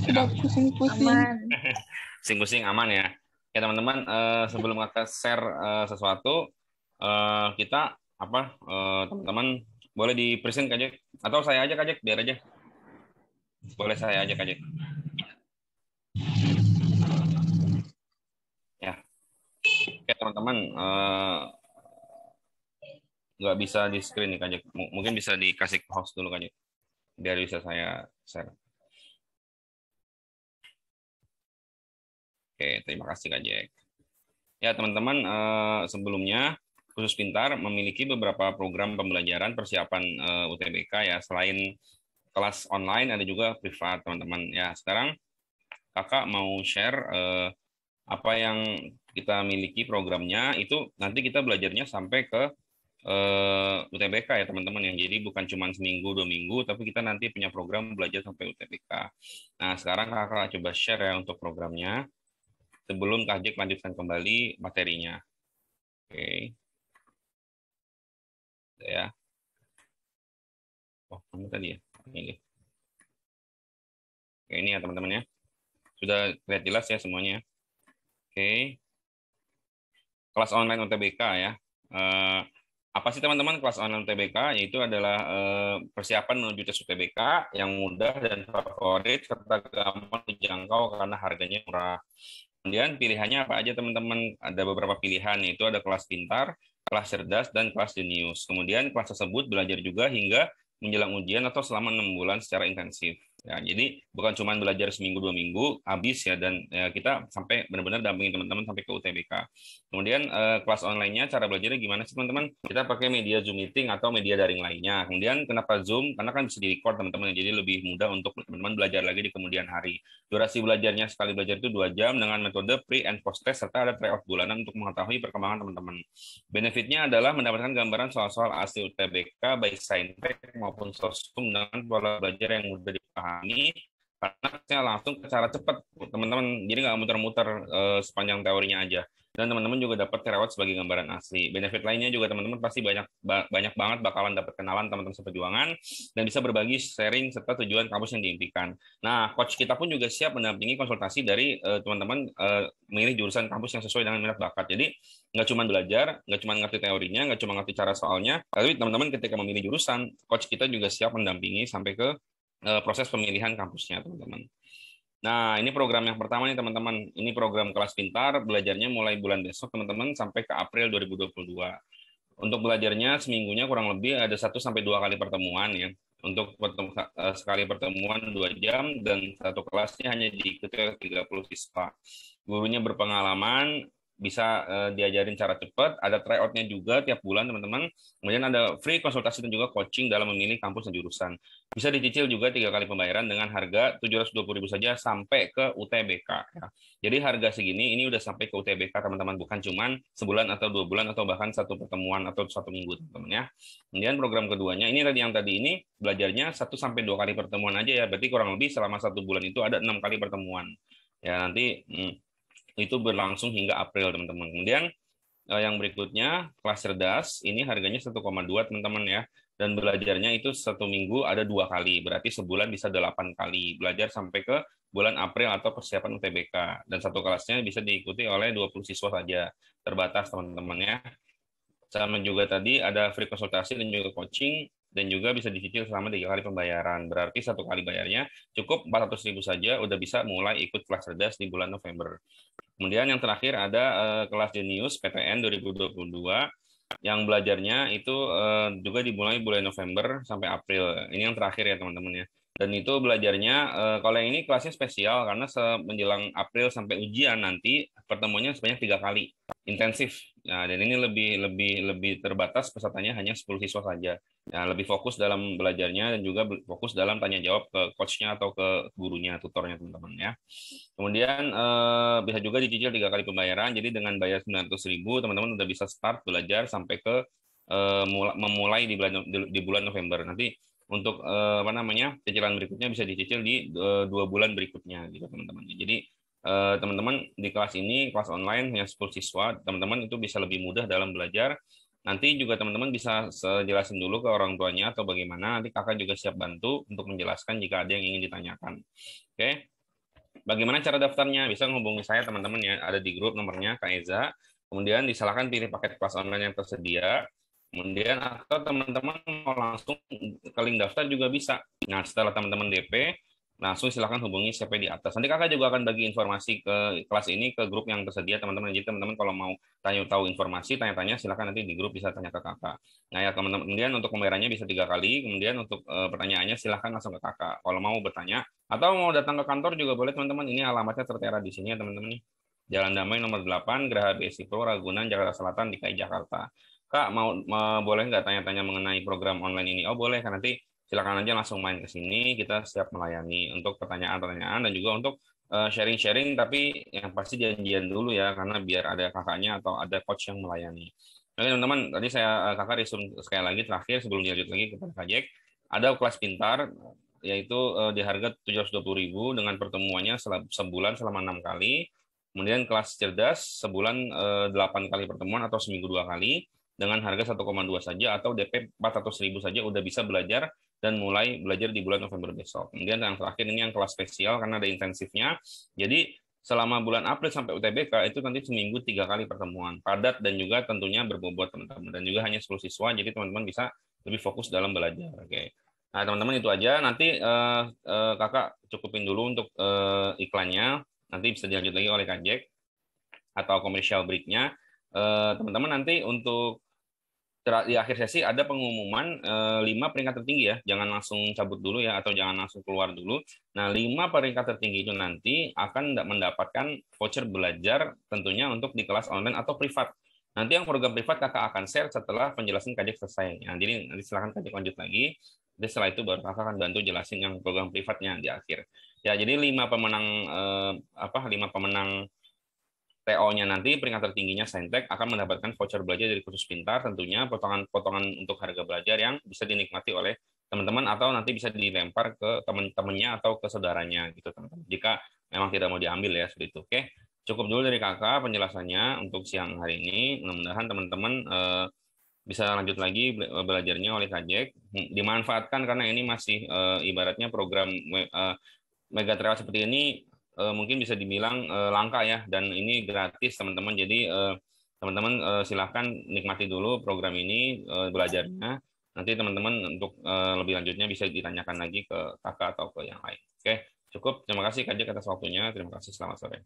Sudah pusing-pusing. Pusing-pusing aman ya. Ya teman-teman, sebelum kita share sesuatu, kita teman-teman boleh di-present Kak Jack? Atau saya aja Kak Jack, biar aja. Boleh saya aja Kak Jack. Ya. Oke teman-teman, nggak bisa di screen nih Kak Jack. Mungkin bisa dikasih host dulu Kak Jack, biar bisa saya share. Oke, terima kasih Kak Jack. Ya teman-teman, sebelumnya Khusus Pintar memiliki beberapa program pembelajaran persiapan UTBK ya. Selain kelas online ada juga privat teman-teman. Ya sekarang kakak mau share apa yang kita miliki programnya itu nanti kita belajarnya sampai ke UTBK ya teman-teman yang jadi bukan cuma seminggu 2 minggu tapi kita nanti punya program belajar sampai UTBK. Nah sekarang kakak coba share ya untuk programnya sebelum Kak Jack lanjutkan kembali materinya. Oke. Ya. Oh kamu tadi ya ini. Oke ini ya teman-teman ya sudah lihat jelas ya semuanya. Oke. Kelas online UTBK ya. Apa sih teman-teman kelas online UTBK? Yaitu adalah persiapan menuju tes UTBK yang mudah dan favorit serta gampang dijangkau karena harganya murah. Kemudian pilihannya apa aja teman-teman? Ada beberapa pilihan yaitu ada kelas pintar, kelas cerdas, dan kelas jenius. Kemudian kelas tersebut belajar juga hingga menjelang ujian atau selama 6 bulan secara intensif. Ya, jadi bukan cuma belajar seminggu 2 minggu habis ya, dan kita sampai benar-benar dampingin teman-teman sampai ke UTBK. Kemudian kelas online-nya cara belajarnya gimana sih teman-teman? Kita pakai media Zoom meeting atau media daring lainnya. Kemudian kenapa Zoom? Karena kan bisa di-record teman-teman, jadi lebih mudah untuk teman-teman belajar lagi di kemudian hari. Durasi belajarnya sekali belajar itu 2 jam dengan metode pre and post test serta ada tryout bulanan untuk mengetahui perkembangan teman-teman. Benefitnya adalah mendapatkan gambaran soal-soal asli UTBK baik saintek maupun sosum dengan pola belajar yang mudah dipahami karena saya langsung ke cara cepat teman-teman, jadi nggak muter-muter sepanjang teorinya aja, dan teman-teman juga dapat terawat sebagai gambaran asli. Benefit lainnya juga teman-teman pasti banyak banget bakalan dapat kenalan teman-teman seperjuangan dan bisa berbagi sharing serta tujuan kampus yang diimpikan. Nah, coach kita pun juga siap mendampingi konsultasi dari teman-teman memilih jurusan kampus yang sesuai dengan minat bakat. Jadi nggak cuma belajar, nggak cuma ngerti teorinya, nggak cuma ngerti cara soalnya, tapi teman-teman ketika memilih jurusan, coach kita juga siap mendampingi sampai ke proses pemilihan kampusnya, teman-teman. Nah, ini program yang pertama nih, teman-teman. Ini program kelas pintar, belajarnya mulai bulan besok, teman-teman, sampai ke April 2022. Untuk belajarnya seminggunya kurang lebih ada 1-2 kali pertemuan ya. Untuk sekali pertemuan 2 jam dan satu kelasnya hanya diikuti oleh 30 siswa. Gurunya berpengalaman, bisa diajarin cara cepat, ada tryout-nya juga tiap bulan teman-teman. Kemudian ada free konsultasi dan juga coaching dalam memilih kampus dan jurusan. Bisa dicicil juga 3 kali pembayaran dengan harga 720.000 saja sampai ke UTBK. Ya. Jadi harga segini ini udah sampai ke UTBK teman-teman, bukan cuman sebulan atau 2 bulan atau bahkan satu pertemuan atau 1 minggu teman-teman ya. Kemudian program keduanya ini tadi ini belajarnya 1-2 kali pertemuan aja ya. Berarti kurang lebih selama 1 bulan itu ada 6 kali pertemuan. Ya nanti itu berlangsung hingga April teman-teman. Kemudian yang berikutnya kelas cerdas ini harganya 1,2 teman-teman ya, dan belajarnya itu 1 minggu ada 2 kali, berarti sebulan bisa 8 kali belajar sampai ke bulan April atau persiapan UTBK, dan satu kelasnya bisa diikuti oleh 20 siswa saja, terbatas teman-teman ya. Sama juga tadi ada free konsultasi dan juga coaching, dan juga bisa dicicil selama 3 kali pembayaran. Berarti 1 kali bayarnya cukup 400.000 saja udah bisa mulai ikut kelas cerdas di bulan November. Kemudian yang terakhir ada kelas Jenius PTN 2022 yang belajarnya itu juga dimulai bulan November sampai April. Ini yang terakhir ya teman-teman ya. Dan itu belajarnya kalau yang ini kelasnya spesial karena menjelang April sampai ujian nanti pertemuannya sebanyak 3 kali intensif. Nah, dan ini lebih terbatas, pesertanya hanya 10 siswa saja. Nah, lebih fokus dalam belajarnya dan juga fokus dalam tanya jawab ke coachnya atau ke gurunya, tutornya teman-teman ya. Kemudian bisa juga dicicil 3 kali pembayaran. Jadi dengan bayar 900.000 teman-teman udah bisa start belajar sampai ke memulai di bulan November. Nanti untuk cicilan berikutnya bisa dicicil di 2 bulan berikutnya gitu teman-teman. Jadi teman-teman di kelas ini, kelas online hanya 10 siswa, teman-teman itu bisa lebih mudah dalam belajar. Nanti juga teman-teman bisa jelasin dulu ke orang tuanya atau bagaimana, nanti kakak juga siap bantu untuk menjelaskan jika ada yang ingin ditanyakan. Oke. Bagaimana cara daftarnya? Bisa menghubungi saya teman-teman ya, ada di grup nomornya Kak Eza. Kemudian disalahkan pilih paket kelas online yang tersedia. Kemudian atau teman-teman mau langsung ke link daftar juga bisa. Nah, setelah teman-teman DP, langsung silakan hubungi CP di atas. Nanti kakak juga akan bagi informasi ke kelas ini ke grup yang tersedia teman-teman. Jadi teman-teman kalau mau tahu informasi, tanya-tanya silakan nanti di grup bisa tanya ke kakak. Nah ya teman-teman, kemudian untuk pembayarannya bisa 3 kali. Kemudian untuk pertanyaannya silakan langsung ke kakak. Kalau mau bertanya atau mau datang ke kantor juga boleh teman-teman. Ini alamatnya tertera di sini ya teman-teman. Jalan Damai nomor 8, Geraha BSI Pro, Ragunan, Jakarta Selatan, DKI Jakarta. Kak mau boleh nggak tanya-tanya mengenai program online ini? Oh boleh, kan nanti silakan aja langsung main ke sini, kita siap melayani untuk pertanyaan-pertanyaan dan juga untuk sharing-sharing, tapi yang pasti janjian dulu ya, karena biar ada kakaknya atau ada coach yang melayani. Oke teman-teman, tadi saya kakak resume sekali lagi terakhir sebelum dilanjut lagi kepada Kak Jack. Ada kelas pintar, yaitu di harga 720.000 dengan pertemuannya sebulan selama 6 kali. Kemudian kelas cerdas sebulan 8 kali pertemuan atau seminggu 2 kali dengan harga 1,2 saja atau DP 400.000 saja udah bisa belajar dan mulai belajar di bulan November besok. Kemudian yang terakhir ini yang kelas spesial karena ada intensifnya. Jadi selama bulan April sampai UTBK itu nanti seminggu 3 kali pertemuan. Padat dan juga tentunya berbobot teman-teman. Dan juga hanya 10 siswa, jadi teman-teman bisa lebih fokus dalam belajar. Oke. Nah teman-teman itu aja. Nanti kakak cukupin dulu untuk iklannya. Nanti bisa dilanjut lagi oleh Kak Jack atau commercial break-nya. Teman-teman nanti untuk di akhir sesi ada pengumuman 5 peringkat tertinggi ya. Jangan langsung cabut dulu ya, atau jangan langsung keluar dulu. Nah, 5 peringkat tertinggi itu nanti akan mendapatkan voucher belajar tentunya untuk di kelas online atau privat. Nanti yang program privat kakak akan share setelah penjelasan Kajek selesai. Ya, jadi nanti silakan Kajek lanjut lagi. Jadi setelah itu baru kakak akan bantu jelasin yang program privatnya di akhir. Ya, jadi 5 pemenang 5 pemenang TO-nya nanti peringkat tertingginya Saintek akan mendapatkan voucher belajar dari Kursus Pintar, tentunya potongan-potongan untuk harga belajar yang bisa dinikmati oleh teman-teman atau nanti bisa dilempar ke teman-temannya atau ke saudaranya gitu teman-teman. Jika memang tidak mau diambil ya seperti itu. Oke, cukup dulu dari kakak penjelasannya untuk siang hari ini. Mudah-mudahan teman-teman bisa lanjut lagi belajarnya oleh Kajek. Dimanfaatkan karena ini masih ibaratnya program Megatrail seperti ini mungkin bisa dibilang langka ya, dan ini gratis teman-teman. Jadi teman-teman silahkan nikmati dulu program ini belajarnya. Nanti teman-teman untuk lebih lanjutnya bisa ditanyakan lagi ke kakak atau ke yang lain. Oke, cukup. Terima kasih Kajek atas waktunya. Terima kasih. Selamat sore.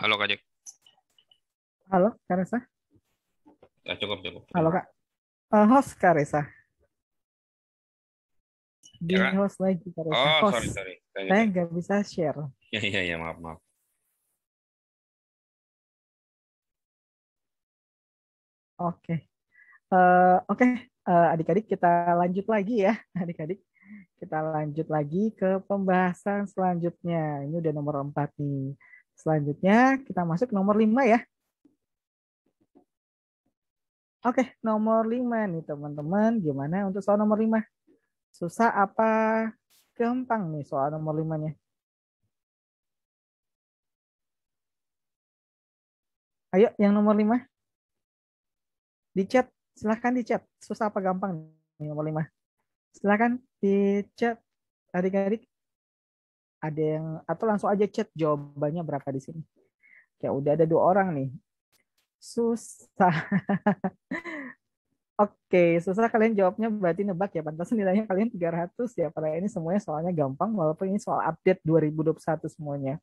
Halo Kajek. Halo, Kak Resa. Ya, cukup. Halo, Kak. Host Kak Resa. Di Ya, host lagi Kak Resa. oh, Host. sorry. Saya nggak bisa share. Ya, maaf. Oke. Adik-adik kita lanjut lagi ya. Adik-adik kita lanjut lagi ke pembahasan selanjutnya. Ini udah nomor 4 nih. Selanjutnya kita masuk nomor 5 ya. Oke, nomor 5 nih teman-teman. Gimana untuk soal nomor 5? Susah apa gampang nih soal nomor 5-nya? Ayo, yang nomor 5. Di chat, silahkan di chat. Susah apa gampang nih nomor 5? Silahkan di chat adik-adik. Ada yang, atau langsung aja chat jawabannya berapa di sini. Ya udah ada 2 orang nih. Susah. Oke, susah kalian jawabnya berarti nebak ya. Pantasan nilainya kalian 300 ya. Padahal ini semuanya soalnya gampang walaupun ini soal update 2021 semuanya.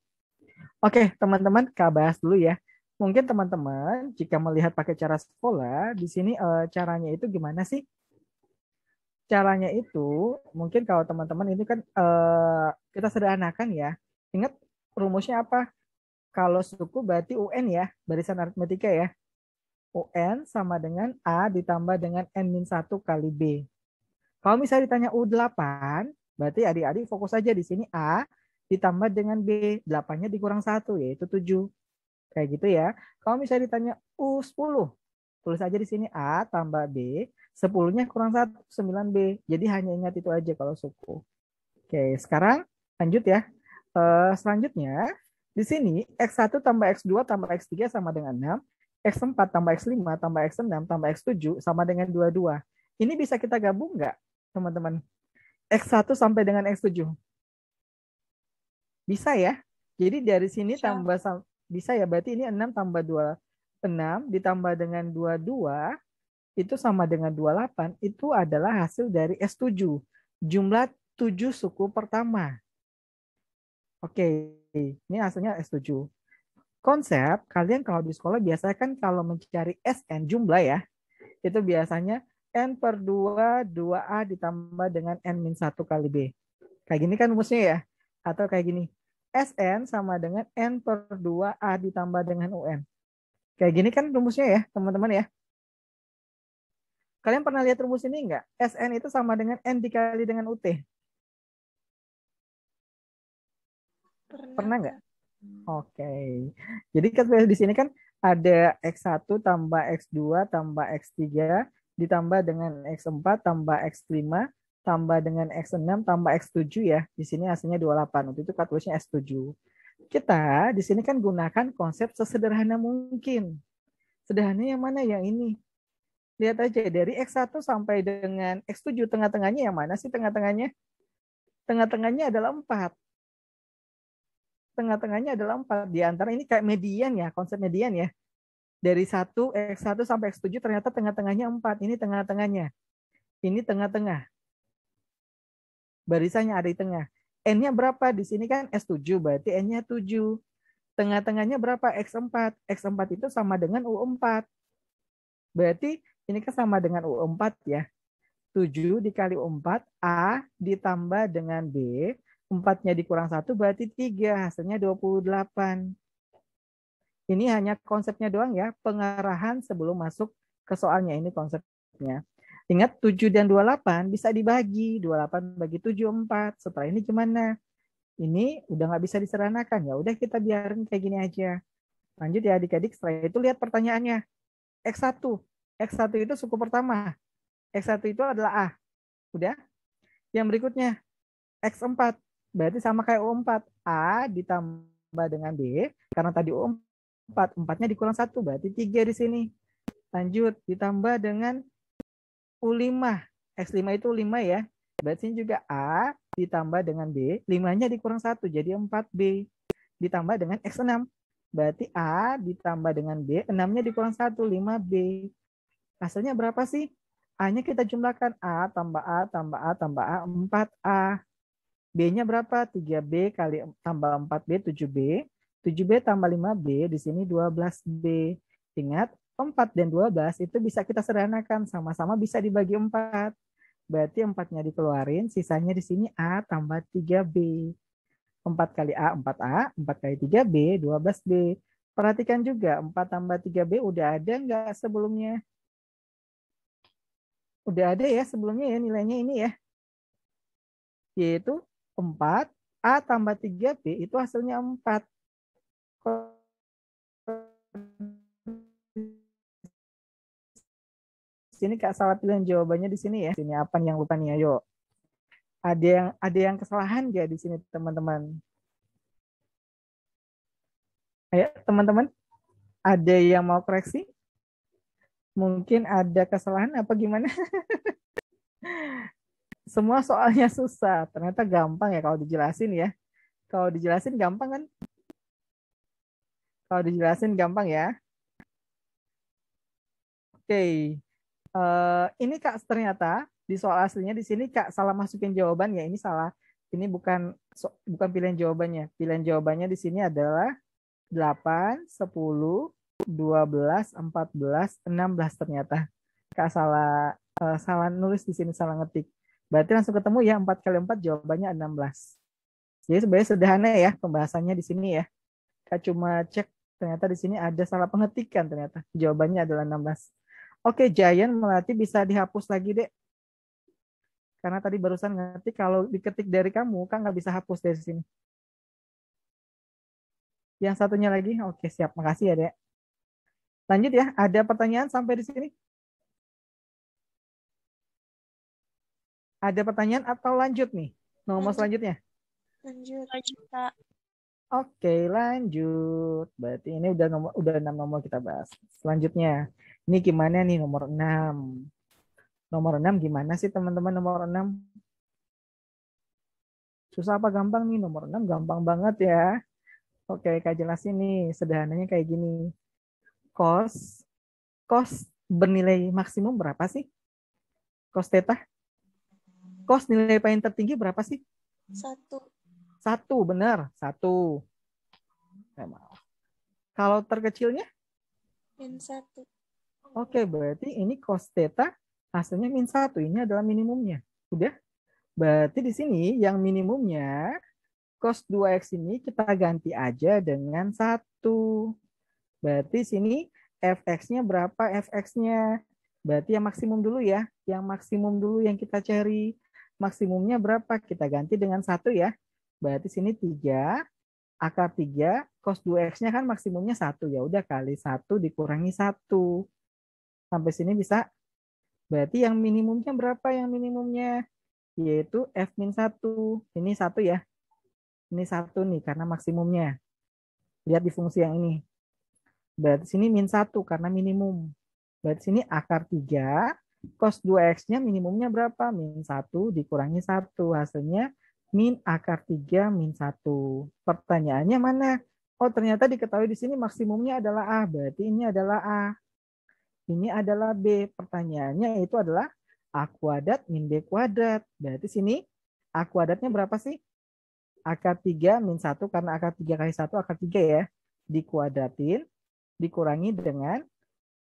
Oke, teman-teman, Kak bahas dulu ya. Mungkin teman-teman jika melihat pakai cara sekolah, di sini caranya itu gimana sih? Caranya itu mungkin kalau teman-teman ini kan kita sederhanakan ya. Ingat rumusnya apa? Kalau suku berarti UN ya, barisan aritmetika ya. UN sama dengan A ditambah dengan N-1 kali B. Kalau misalnya ditanya U8, berarti adik-adik fokus aja di sini A ditambah dengan B. 8-nya dikurang 1, yaitu 7. Kayak gitu ya. Kalau misalnya ditanya U10, tulis aja di sini A tambah B. 10-nya kurang 1, 9B. Jadi hanya ingat itu aja kalau suku. Oke, sekarang lanjut ya. Selanjutnya, di sini X1 tambah X2 tambah X3 sama dengan 6. X4 tambah X5 tambah X6 tambah X7 sama dengan 22. Ini bisa kita gabung nggak, teman-teman? X1 sampai dengan X7. Bisa ya? Jadi dari sini Bisa. tambah bisa ya, berarti ini 6 tambah 2, 6 ditambah dengan 22 itu sama dengan 28, itu adalah hasil dari S7. Jumlah 7 suku pertama. Oke, ini hasilnya S7. Konsep kalian kalau di sekolah biasanya kan kalau mencari SN jumlah ya, itu biasanya N per 2, 2A ditambah dengan N-1 kali B. Kayak gini kan rumusnya ya. Atau kayak gini. SN sama dengan N per 2A ditambah dengan UN. Kayak gini kan rumusnya ya, teman-teman ya. Kalian pernah lihat rumus ini enggak? SN itu sama dengan N dikali dengan UT. Pernah enggak? Oke. Jadi kan di sini kan ada X1 tambah X2 tambah X3 ditambah dengan X4 tambah X5 tambah dengan X6 tambah X7 ya. Di sini hasilnya 28. Untuk itu tulisnya S7. Kita di sini kan gunakan konsep sesederhana mungkin. Sederhananya yang mana? Yang ini. Lihat aja dari X1 sampai dengan X7 tengah-tengahnya yang mana sih tengah-tengahnya? Tengah-tengahnya adalah 4. Tengah-tengahnya adalah 4. Di antara ini kayak median ya, konsep median ya. Dari X1 sampai X7 ternyata tengah-tengahnya 4. Ini tengah-tengahnya. Ini tengah-tengah. Barisannya ada di tengah. N-nya berapa? Di sini kan S7, berarti N-nya 7. Tengah-tengahnya berapa? X4. X4 itu sama dengan U4. Berarti ini kan sama dengan U4 ya. 7 dikali U4, A ditambah dengan B. 4-nya dikurang 1 berarti 3. Hasilnya 28. Ini hanya konsepnya doang ya. Pengarahan sebelum masuk ke soalnya. Ini konsepnya. Ingat 7 dan 28 bisa dibagi. 28 bagi 7, 4. Setelah ini gimana? Ini udah nggak bisa diseranakan. Ya udah kita biarin kayak gini aja. Lanjut ya adik-adik. Setelah itu lihat pertanyaannya. X1. X1 itu suku pertama. X1 itu adalah A. Udah. Yang berikutnya. X4. Berarti sama kayak U4. A ditambah dengan B. Karena tadi U4. 4-nya dikurang 1. Berarti 3 di sini. Lanjut. Ditambah dengan U5. X5 itu 5 ya. Berarti ini juga A ditambah dengan B. 5-nya dikurang 1. Jadi 4B. Ditambah dengan X6. Berarti A ditambah dengan B. 6-nya dikurang 1. 5B. Hasilnya berapa sih? A-nya kita jumlahkan. A tambah A tambah A tambah A. 4A. B-nya berapa? 3B kali tambah 4B. 7B. 7B tambah 5B. Di sini 12B. Ingat, 4 dan 12 itu bisa kita sederhanakan. Sama-sama bisa dibagi 4. Berarti 4-nya dikeluarin. Sisanya di sini A tambah 3B. 4 kali A, 4A. 4 kali 3B, 12B. Perhatikan juga, 4 tambah 3B udah ada nggak sebelumnya? Udah ada ya sebelumnya ya nilainya ini ya. Yaitu 4, A tambah 3B itu hasilnya 4. Sini Kak salah pilihan jawabannya di sini ya. Sini apa yang lupa nih ayo. Ada yang kesalahan nggak di sini teman-teman? Ayo teman-teman, ada yang mau koreksi? Mungkin ada kesalahan apa gimana? Semua soalnya susah. Ternyata gampang ya kalau dijelasin ya. Kalau dijelasin gampang kan? Kalau dijelasin gampang ya. Oke. Ini Kak ternyata di soal aslinya di sini Kak salah masukin jawaban ya. Ini salah. Ini bukan pilihan jawabannya. Pilihan jawabannya di sini adalah 8, 10, 12, 14, 16 ternyata. Kak salah nulis di sini, salah ngetik. Berarti langsung ketemu ya 4 kali 4 jawabannya 16. Jadi sebenarnya sederhana ya pembahasannya di sini ya. Kak cuma cek ternyata di sini ada salah pengetikan ternyata. Jawabannya adalah 16. Oke, Giant Melati bisa dihapus lagi, Dek. Karena tadi barusan ngetik, kalau diketik dari kamu, kan nggak bisa hapus dari sini. Yang satunya lagi, oke siap. Makasih ya, Dek. Lanjut ya, ada pertanyaan sampai di sini? Ada pertanyaan atau lanjut nih? Nomor selanjutnya? Lanjut, Kak. Oke, lanjut. Berarti ini udah 6 nomor kita bahas. Selanjutnya, ini gimana nih nomor 6? Nomor 6 gimana sih teman-teman nomor 6? Susah apa gampang nih? Nomor 6 gampang banget ya. Oke, Kak jelasin nih. Sederhananya kayak gini. Cos bernilai maksimum berapa sih? Cos theta? Cos nilai paling tertinggi berapa sih? 1. 1, benar. 1. Kalau terkecilnya? -1. Oke, berarti ini cos theta hasilnya -1. Ini adalah minimumnya. Udah? Berarti di sini yang minimumnya cos 2x ini kita ganti aja dengan 1. Berarti sini fx-nya berapa fx-nya? Berarti yang maksimum dulu ya. Yang maksimum dulu yang kita cari. Maksimumnya berapa? Kita ganti dengan 1 ya. Berarti sini 3 akar 3 cos 2x-nya kan maksimumnya 1. Ya udah kali 1 dikurangi 1. Sampai sini bisa. Berarti yang minimumnya berapa yang minimumnya? Yaitu f-1. Ini 1 ya. Ini 1 nih karena maksimumnya. Lihat di fungsi yang ini. Berarti sini -1 karena minimum. Berarti sini akar 3 cos 2x-nya minimumnya berapa? -1 dikurangi 1. Hasilnya min akar 3 -1. Pertanyaannya mana? Oh, ternyata diketahui di sini maksimumnya adalah A. Berarti ini adalah A. Ini adalah B. Pertanyaannya itu adalah A kuadrat min B kuadrat. Berarti sini A kuadratnya berapa sih? Akar 3 -1 karena akar 3 kali 1 akar 3 ya. dikuadratin, dikurangi dengan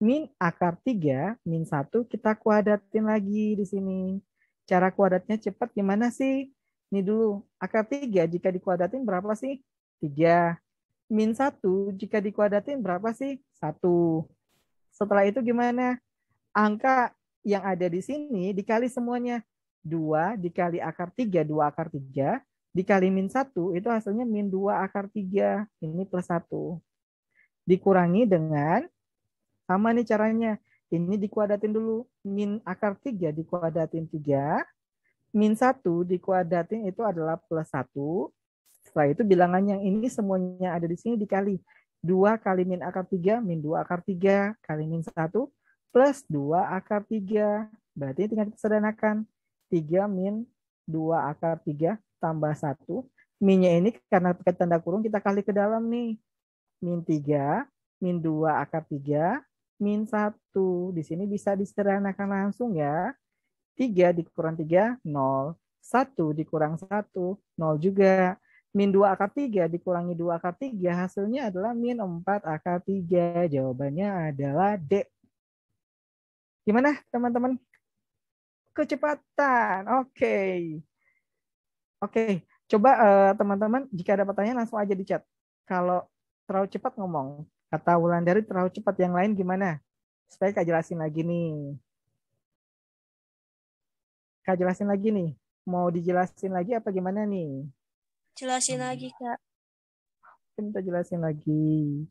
min akar 3, min 1, kita kuadratin lagi di sini. Cara kuadratnya cepat gimana sih? Ini dulu, akar 3 jika dikuadratin berapa sih? 3. Min 1 jika dikuadratin berapa sih? 1. Setelah itu gimana? Angka yang ada di sini dikali semuanya. 2 dikali akar 3, 2 akar 3, dikali min 1, itu hasilnya min 2 akar 3. Ini plus 1. Dikurangi dengan, sama nih caranya. Ini dikuadratin dulu. Min akar 3 dikuadratin 3. Min 1 dikuadratin itu adalah plus 1. Setelah itu bilangan yang ini semuanya ada di sini dikali. 2 kali min akar 3, min 2 akar 3, kali min 1, plus 2 akar 3. Berarti tinggal kita sederhanakan. 3 min 2 akar 3 tambah 1. Minnya ini karena pakai tanda kurung kita kali ke dalam nih. Min 3, min 2 akar 3, min 1. Di sini bisa disederhanakan langsung ya. 3 dikurang 3, 0. 1 dikurang 1, 0 juga. Min 2 akar 3 dikurangi 2 akar 3, hasilnya adalah min 4 akar 3. Jawabannya adalah D. Gimana teman-teman? Kecepatan. Oke. Oke. Coba teman-teman jika ada pertanyaan langsung aja di chat. Kalau terlalu cepat ngomong. Kata Wulandari terlalu cepat, yang lain gimana? Supaya Kak jelasin lagi nih. Kak jelasin lagi nih. Mau dijelasin lagi apa gimana nih? Jelasin lagi, Kak. Kita jelasin lagi.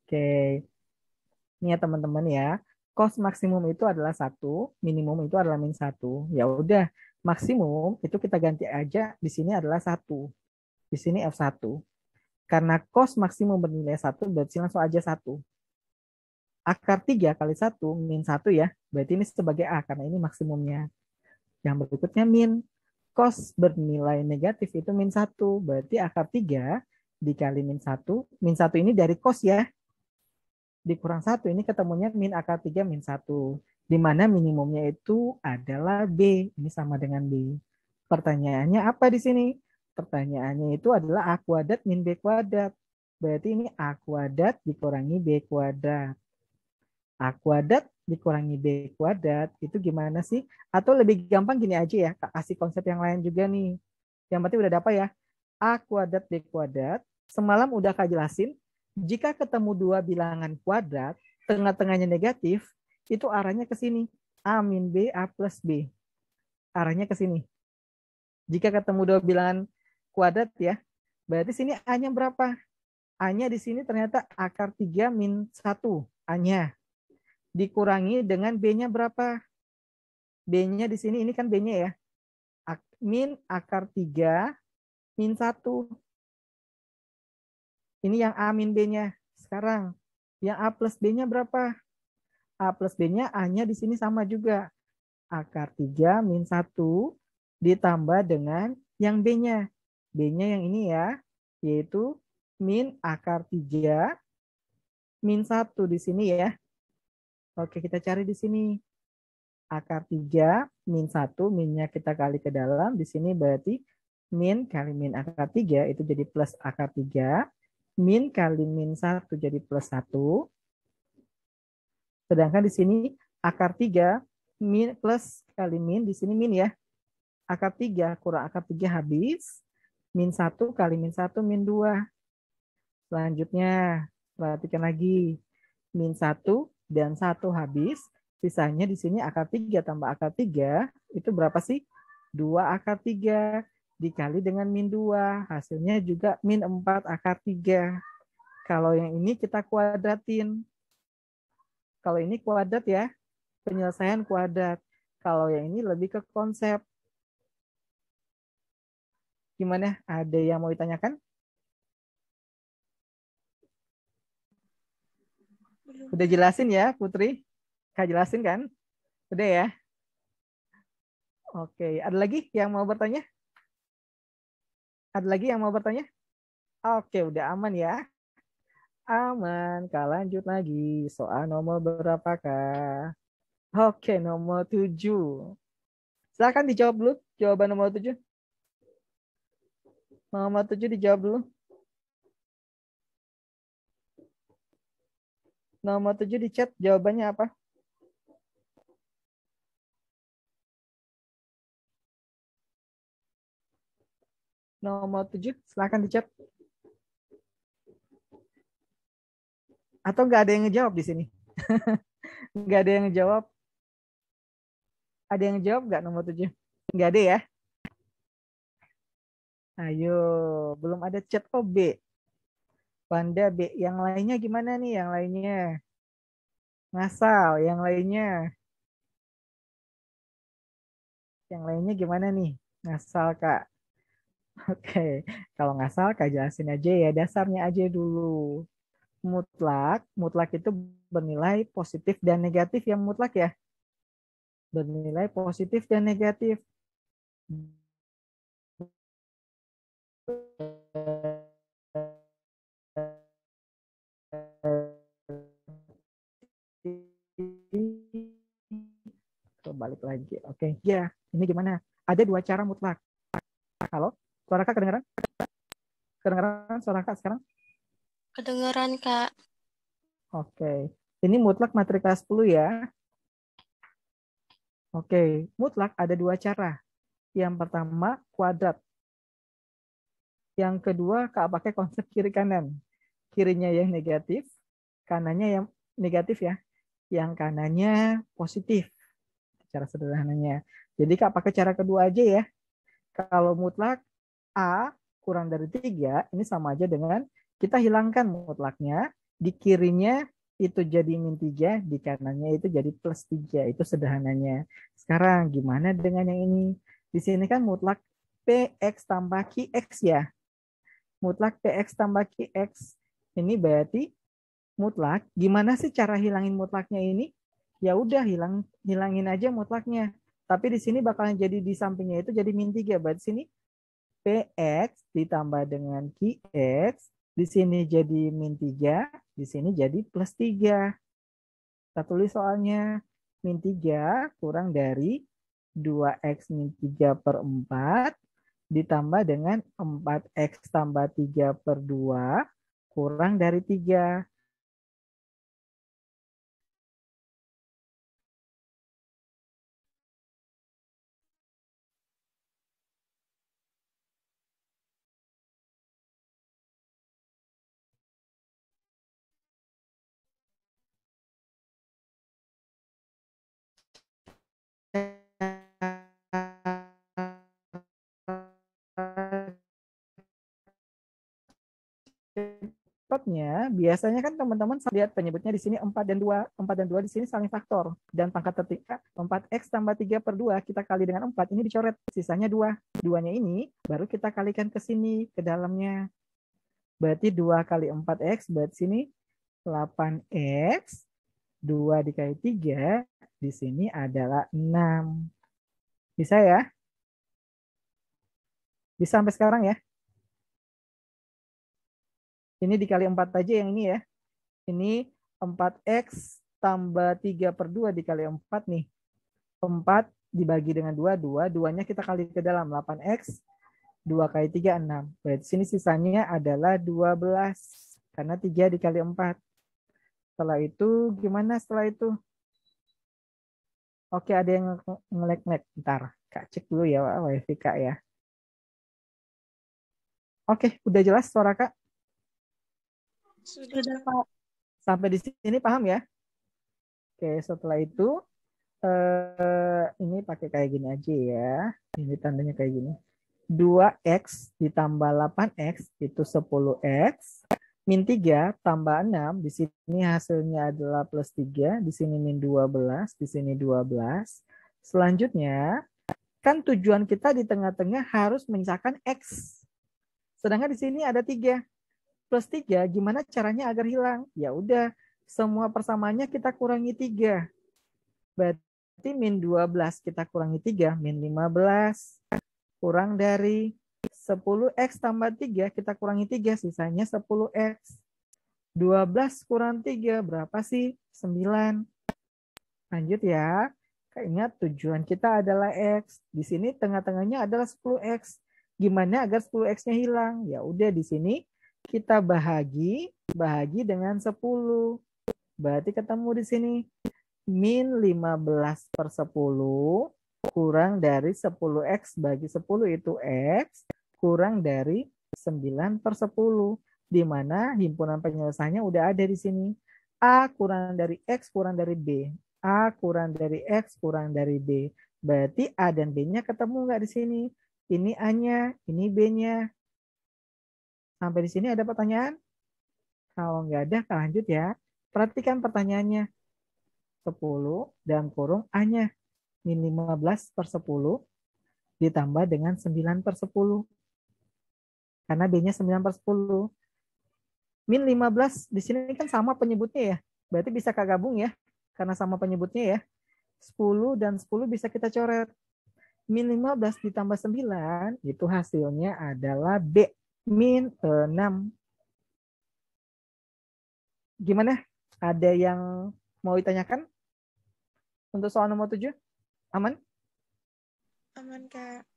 Oke. Ini ya teman-teman ya. Cos maksimum itu adalah 1, minimum itu adalah min 1. Ya udah, maksimum itu kita ganti aja, di sini adalah 1. Di sini F1. Karena cos maksimum bernilai 1, berarti langsung aja 1. Akar 3 kali 1, min 1 ya. Berarti ini sebagai A, karena ini maksimumnya. Yang berikutnya min. Cos bernilai negatif itu min 1. Berarti akar 3 dikali min 1. Min 1 ini dari cos ya. Dikurang 1, ini ketemunya min akar 3 min 1. Di mana minimumnya itu adalah B. Ini sama dengan B. Pertanyaannya apa di sini? Pertanyaannya itu adalah A kuadrat min B kuadrat. Berarti ini A kuadrat dikurangi B kuadrat. A kuadrat dikurangi B kuadrat itu gimana sih? Atau lebih gampang gini aja ya, kasih konsep yang lain juga nih. Yang berarti udah dapat ya. A kuadrat B kuadrat. Semalam udah Kak jelasin, jika ketemu dua bilangan kuadrat, tengah-tengahnya negatif, itu arahnya ke sini. A min B, A plus B. Arahnya ke sini. Jika ketemu dua bilangan kuadrat ya, berarti sini A-nya berapa? A-nya di sini ternyata akar 3 min 1. A-nya. Dikurangi dengan B-nya berapa? B-nya di sini, ini kan B-nya ya. Min akar 3 min 1. Ini yang A min B-nya. Sekarang, yang A plus B-nya berapa? A plus B-nya, A-nya di sini sama juga. Akar 3 min 1 ditambah dengan yang B-nya. B-nya yang ini ya, yaitu min akar 3 min 1 di sini ya. Oke, kita cari di sini. Akar 3 min 1, minnya kita kali ke dalam. Di sini berarti min kali min akar 3 itu jadi plus akar 3. Min kali min 1 jadi plus 1. Sedangkan di sini akar 3 min plus kali min, di sini min ya. Akar 3 kurang akar 3 habis. Min 1 kali min 1 min 2. Selanjutnya, perhatikan lagi. Min 1 dan 1 habis. Sisanya di sini akar 3 tambah akar 3. Itu berapa sih? 2 akar 3 dikali dengan min 2. Hasilnya juga min 4 akar 3. Kalau yang ini kita kuadratin. Kalau ini kuadrat ya. Penyelesaian kuadrat. Kalau yang ini lebih ke konsep. Gimana? Ada yang mau ditanyakan? Udah jelasin ya, Putri? Kak jelasin kan? Udah ya? Oke, ada lagi yang mau bertanya? Ada lagi yang mau bertanya? Oke, udah aman ya? Aman. Kak lanjut lagi. Soal nomor berapakah? Oke, nomor 7. Silakan dijawab dulu. Jawaban nomor 7. Nomor 7 dijawab dulu. Nomor 7 di chat jawabannya apa? Nomor 7, silakan di chat. Atau nggak ada yang ngejawab di sini? Nggak ada yang ngejawab. Ada yang ngejawab nggak nomor 7? Nggak ada ya? Ayo, belum ada chat. Oh, B. Panda B. Yang lainnya gimana nih? Yang lainnya? Ngasal. Yang lainnya? Yang lainnya gimana nih? Ngasal, Kak. Oke. Kalau ngasal, Kak jelasin aja ya. Dasarnya aja dulu. Mutlak itu bernilai positif dan negatif yang mutlak ya. Bernilai positif dan negatif. Balik lagi. Oke. Ya, ini gimana? Ada 2 cara mutlak. Halo? Suara Kak kedengeran? Kedengeran suara Kak sekarang? Kedengeran, Kak. Oke. Ini mutlak materi kelas 10 ya. Oke. Mutlak ada 2 cara. Yang pertama, kuadrat. Yang kedua, Kak pakai konsep kiri kanan. Kirinya yang negatif, kanannya yang negatif ya. Yang kanannya positif. Cara sederhananya. Jadi Kak pakai cara kedua aja ya. Kalau mutlak A kurang dari 3, ini sama aja dengan kita hilangkan mutlaknya. Di kirinya itu jadi -3, di kanannya itu jadi +3. Itu sederhananya. Sekarang gimana dengan yang ini? Di sini kan mutlak PX tambah QX ya. Mutlak PX tambah QX. Ini berarti mutlak. Gimana sih cara hilangin mutlaknya ini? Ya udah hilangin aja mutlaknya. Tapi di sini bakalan jadi di sampingnya itu jadi -3. Berarti sini PX ditambah dengan QX. Di sini jadi -3. Di sini jadi +3. Kita tulis soalnya. -3 kurang dari 2x-3/4 ditambah dengan 4x tambah 3/2 kurang dari 3. Cepatnya, biasanya kan teman-teman lihat penyebutnya di sini 4 dan 2. 4 dan 2 di sini saling faktor. Dan pangkat tertingkat 4x tambah 3/2 kita kali dengan 4, ini dicoret. Sisanya 2. 2-nya ini baru kita kalikan ke sini, ke dalamnya. Berarti 2 kali 4x, berarti sini 8x. 2 dikali 3, di sini adalah 6. Bisa ya? Bisa sampai sekarang ya? Ini dikali 4 aja yang ini ya. Ini 4x tambah 3/2 dikali 4 nih. 4 dibagi dengan 2, 2-nya kita kali ke dalam. 8x, 2 kali 3, 6. Berarti sini sisanya adalah 12. Karena 3 dikali 4. Setelah itu, gimana setelah itu? Oke, ada yang ngelek-ngelek. Bentar, Kak cek dulu ya wifi Kak ya. Oke, udah jelas suara Kak? Sudah, Kak. Sampai di sini paham ya? Oke, setelah itu ini pakai kayak gini aja ya. Ini tandanya kayak gini. 2x ditambah 8x itu 10x. -3 tambah 6, di sini hasilnya adalah +3, di sini -12, di sini 12. Selanjutnya, kan tujuan kita di tengah-tengah harus menyisakan x. Sedangkan di sini ada 3. +3, gimana caranya agar hilang? Ya udah, semua persamaannya kita kurangi 3. Berarti -12 kita kurangi 3, -15. Kurang dari 10x tambah 3, kita kurangi 3, sisanya 10x. 12 kurang 3, berapa sih? 9. Lanjut ya. Ingat tujuan kita adalah x. Di sini tengah-tengahnya adalah 10x. Gimana agar 10x-nya hilang? Ya udah di sini kita bahagi dengan 10. Berarti ketemu di sini. Min 15/10 kurang dari 10x bagi 10 itu x kurang dari 9/10. Di mana himpunan penyelesaiannya udah ada di sini. A kurang dari X kurang dari B. A kurang dari X kurang dari B. Berarti A dan B-nya ketemu nggak di sini? Ini A-nya, ini B-nya. Sampai di sini ada pertanyaan? Kalau nggak ada, kita lanjut ya. Perhatikan pertanyaannya. 10 dalam kurung A-nya. Min 15/10 ditambah dengan 9/10. Karena B-nya 9/10. Min 15 di sini kan sama penyebutnya ya. Berarti bisa kagabung ya. Karena sama penyebutnya ya. 10 dan 10 bisa kita coret. Min 15 ditambah 9 itu hasilnya adalah B. Min 6. Gimana? Ada yang mau ditanyakan? Untuk soal nomor 7? Aman? Aman, Kak.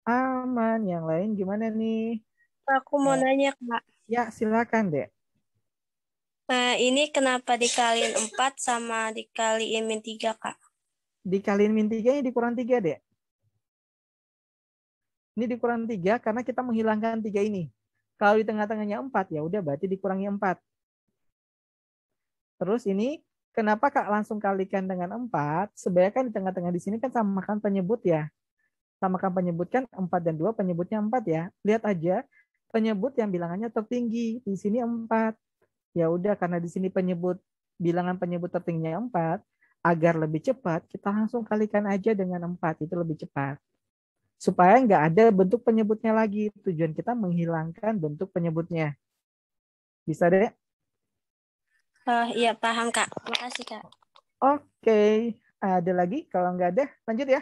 Aman. Yang lain gimana nih? Aku mau nanya, Kak. Ya, silakan, Dek. Nah, ini kenapa dikaliin 4 sama dikaliin min 3, Kak? Dikaliin min 3-nya dikurang 3, Dek. Ini dikurang 3 karena kita menghilangkan 3 ini. Kalau di tengah-tengahnya 4, ya udah berarti dikurangi 4. Terus ini, kenapa Kak langsung kalikan dengan 4? Sebenarnya kan di tengah-tengah di sini kan samakan penyebut ya. Samakan penyebut kan 4 dan 2, penyebutnya 4 ya. Lihat aja, penyebut yang bilangannya tertinggi. Di sini 4. Ya udah, karena di sini bilangan penyebut tertingginya 4, agar lebih cepat, kita langsung kalikan aja dengan 4. Itu lebih cepat. Supaya nggak ada bentuk penyebutnya lagi. Tujuan kita menghilangkan bentuk penyebutnya. Bisa deh? Oh, iya, paham, Kak. Makasih, Kak. Oke. Ada lagi? Kalau nggak ada, lanjut ya.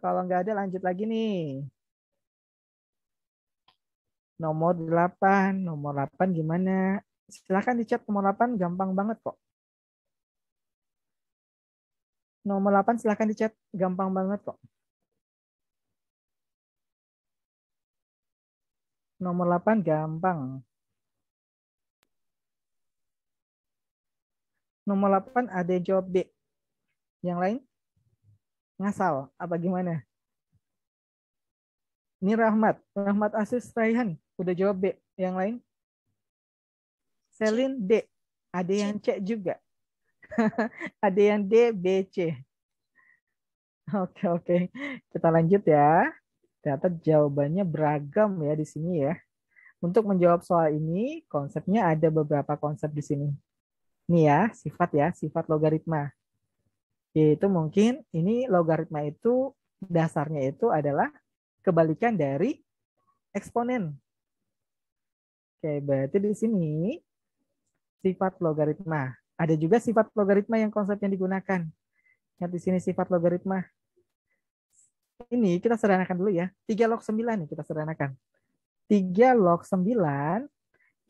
Kalau nggak ada, lanjut lagi nih. Nomor 8. Nomor 8 gimana? Silahkan dicat nomor 8. Gampang banget kok. Nomor 8 silahkan dicat. Gampang banget kok. Nomor 8 gampang. Nomor 8 ada yang jawab B. Yang lain? Ngasal. Apa gimana? Ini Rahmat. Rahmat Asis Raihan. Udah jawab B. Yang lain? Selin D. Ada yang C juga. Ada yang D, B, C. Oke. Kita lanjut ya. Ternyata jawabannya beragam ya di sini ya. Untuk menjawab soal ini, konsepnya ada beberapa konsep di sini. Ini ya, sifat logaritma. Yaitu mungkin ini logaritma itu dasarnya itu adalah kebalikan dari eksponen. Oke, berarti di sini sifat logaritma. Ada juga sifat logaritma yang konsep yang digunakan. Lihat di sini sifat logaritma. Ini kita sederhanakan dulu ya. 3 log 9 nih kita sederhanakan. 3 log 9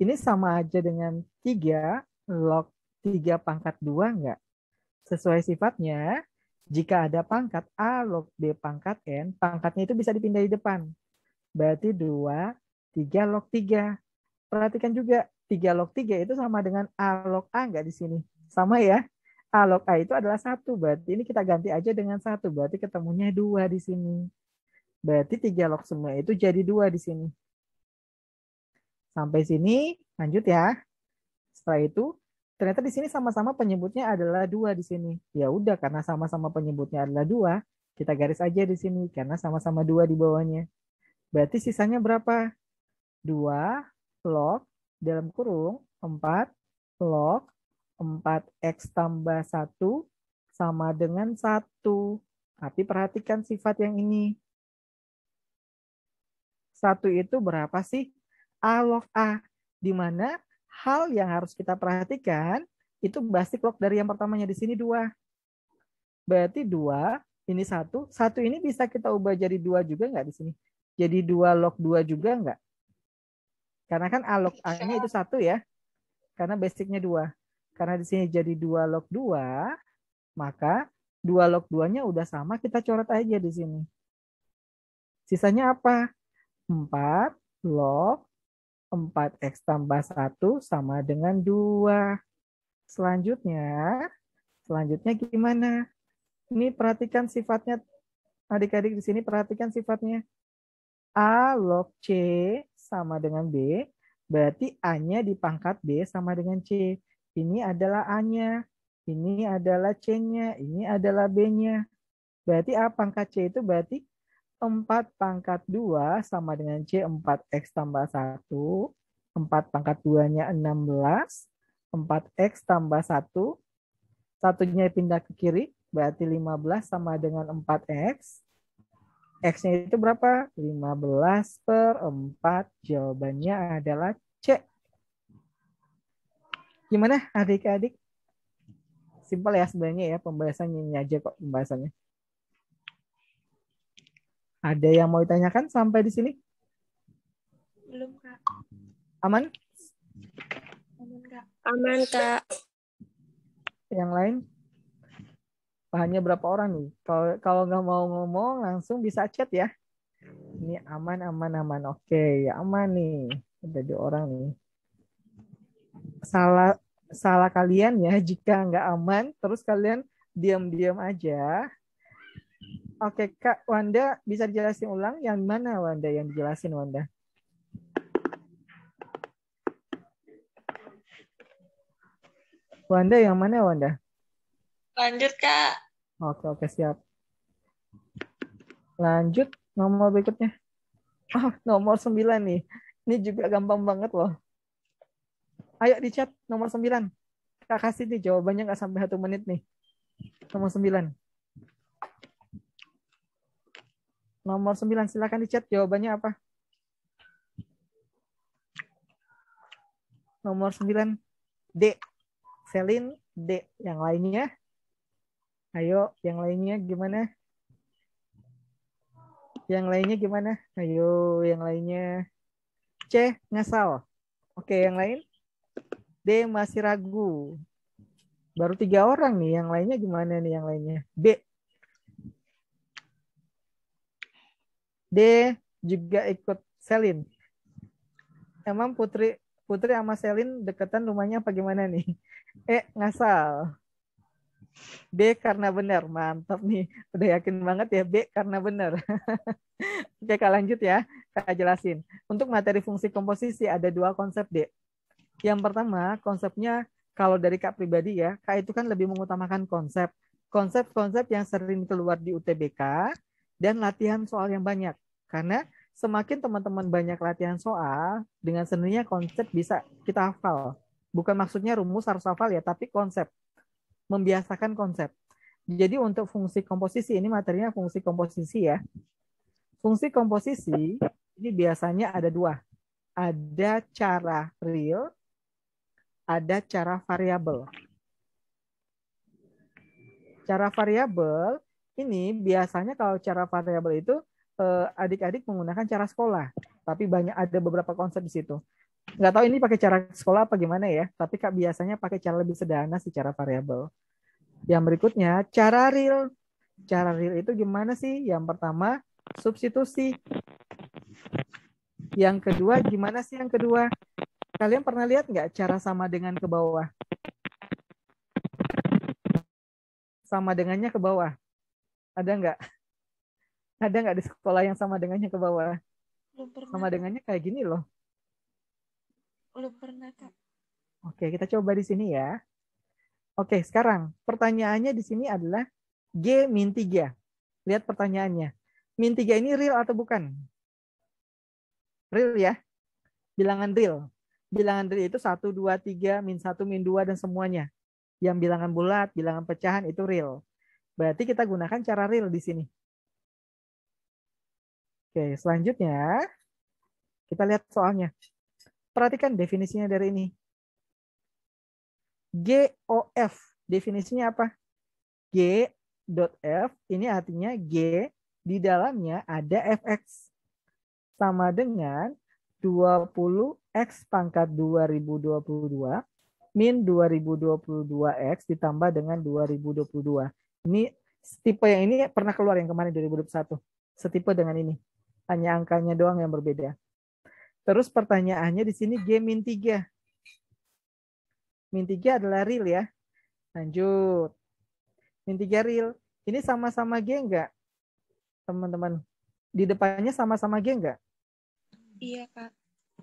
ini sama aja dengan 3 log 3 pangkat 2 enggak? Sesuai sifatnya, jika ada pangkat A log B pangkat N, pangkatnya itu bisa dipindah di depan. Berarti 2, 3 log 3. Perhatikan juga, 3 log 3 itu sama dengan A log A enggak di sini? Sama ya. A log A itu adalah 1. Berarti ini kita ganti aja dengan 1. Berarti ketemunya 2 di sini. Berarti 3 log semua itu jadi 2 di sini. Sampai sini, lanjut ya. Setelah itu, ternyata di sini sama-sama penyebutnya adalah 2 di sini. Ya udah, karena sama-sama penyebutnya adalah 2, kita garis aja di sini karena sama-sama 2 di bawahnya. Berarti sisanya berapa? 2 log dalam kurung 4 log 4x tambah 1 sama dengan 1. Tapi perhatikan sifat yang ini. 1 itu berapa sih? A log A. Di mana hal yang harus kita perhatikan itu basic log dari yang pertamanya di sini 2. Berarti 2, ini 1. 1 ini bisa kita ubah jadi 2 juga nggak di sini? Jadi 2 log 2 juga nggak? Karena kan A log A-nya itu 1 ya. Karena basicnya 2. Karena di sini jadi 2 log 2, maka 2 log 2-nya udah sama, kita coret aja di sini. Sisanya apa? 4 log 4x tambah 1 sama dengan 2. Selanjutnya gimana? Ini perhatikan sifatnya. Adik-adik di sini perhatikan sifatnya. A log C sama dengan B. Berarti A-nya dipangkat B sama dengan C. Ini adalah A-nya. Ini adalah C-nya. Ini adalah B-nya. Berarti A pangkat C itu berarti 4 pangkat 2 sama dengan C 4X tambah 1. 4 pangkat 2-nya 16. 4X tambah 1. Satunya pindah ke kiri. Berarti 15 sama dengan 4X. X-nya itu berapa? 15/4. Jawabannya adalah C. Gimana adik-adik? Simpel ya sebenarnya ya pembahasannya ini aja kok pembahasannya. Ada yang mau ditanyakan sampai di sini? Belum, Kak. Aman? Aman, Kak. Aman, Kak. Yang lain? Bahannya berapa orang nih? Kalau nggak mau ngomong langsung bisa chat ya. Ini aman. Oke, ya aman nih. Ada 2 orang nih. Salah kalian ya jika nggak aman, terus kalian diam-diam aja. Oke, Kak Wanda bisa dijelasin ulang? Yang mana Wanda yang dijelasin Wanda? Wanda yang mana Wanda? Lanjut, Kak. Oke, siap. Lanjut nomor berikutnya. Nomor 9 nih. Ini juga gampang banget loh. Ayo di chat nomor 9. Kak kasih nih jawabannya nggak sampai 1 menit nih. Nomor 9. Nomor 9 silakan di chat jawabannya apa? Nomor 9 D. Selin D. Yang lainnya? Ayo, yang lainnya gimana? Yang lainnya gimana? Ayo, yang lainnya. C. Ngasal. Oke, yang lain? D. Masih ragu. Baru 3 orang nih. Yang lainnya gimana nih yang lainnya? B. D. Juga ikut Selin. Emang Putri sama Selin deketan rumahnya apa gimana nih? Ngasal. B karena benar. Mantap nih. Udah yakin banget ya B karena benar. Oke, Kak lanjut ya. Kak jelasin. Untuk materi fungsi komposisi ada 2 konsep D. Yang pertama, konsepnya kalau dari Kak pribadi ya, Kak itu kan lebih mengutamakan konsep. Konsep-konsep yang sering keluar di UTBK dan latihan soal yang banyak. Karena semakin teman-teman banyak latihan soal, dengan sendirinya konsep bisa kita hafal. Bukan maksudnya rumus harus hafal ya, tapi konsep. Membiasakan konsep. Jadi untuk fungsi komposisi, ini materinya fungsi komposisi ya. Fungsi komposisi ini biasanya ada 2. Ada cara real, ada cara variabel. Cara variabel ini biasanya kalau cara variabel itu adik-adik menggunakan cara sekolah. Tapi ada beberapa konsep di situ. Nggak tahu ini pakai cara sekolah apa gimana ya, tapi Kak biasanya pakai cara lebih sederhana sih cara variabel. Yang berikutnya, cara real. Cara real itu gimana sih? Yang pertama, substitusi. Yang kedua, gimana sih yang kedua? Kalian pernah lihat nggak cara sama dengan ke bawah? Sama dengannya ke bawah. Ada nggak? Ada nggak di sekolah yang sama dengannya ke bawah? Belum pernah. Sama dengannya kayak gini loh. Belum pernah, Kak. Oke, kita coba di sini ya. Oke, sekarang pertanyaannya di sini adalah G-3. Lihat pertanyaannya. Min 3 ini real atau bukan? Real ya. Bilangan real. Bilangan real itu 1, 2, 3, min 1, min 2, dan semuanya. Yang bilangan bulat, bilangan pecahan itu real. Berarti kita gunakan cara real di sini. Oke, selanjutnya kita lihat soalnya. Perhatikan definisinya dari ini. GOF. Definisinya apa? G.F ini artinya G di dalamnya ada fx. Sama dengan 20x pangkat 2022 min 2022x ditambah dengan 2022. Ini tipe yang ini pernah keluar yang kemarin 2021. Setipe dengan ini. Hanya angkanya doang yang berbeda. Terus pertanyaannya di sini G-3. Min 3 adalah real ya. Lanjut. Min 3 real. Ini sama-sama G enggak? Teman-teman. Di depannya sama-sama G enggak? Iya, Kak.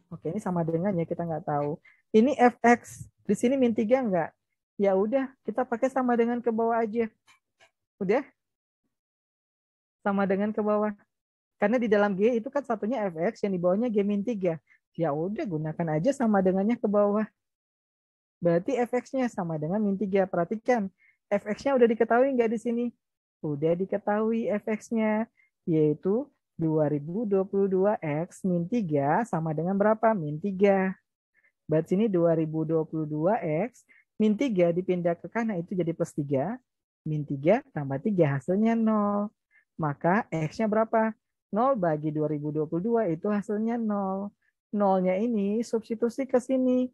Oke, ini sama dengan ya, kita nggak tahu. Ini fx. Di sini min 3 enggak? Ya udah, kita pakai sama dengan ke bawah aja. Udah? Sama dengan ke bawah. Karena di dalam G itu kan satunya fx, yang di bawahnya G min 3. Ya udah, gunakan aja sama dengannya ke bawah. Berarti fx-nya sama dengan min 3. Perhatikan, fx-nya udah diketahui nggak di sini? Udah diketahui fx-nya, yaitu 2022x min 3 sama dengan berapa? Min 3. Berarti sini 2022x min 3 dipindah ke kanan itu jadi plus 3. Min 3 tambah 3 hasilnya 0. Maka x-nya berapa? 0 bagi 2022 itu hasilnya 0. 0-nya ini substitusi ke sini.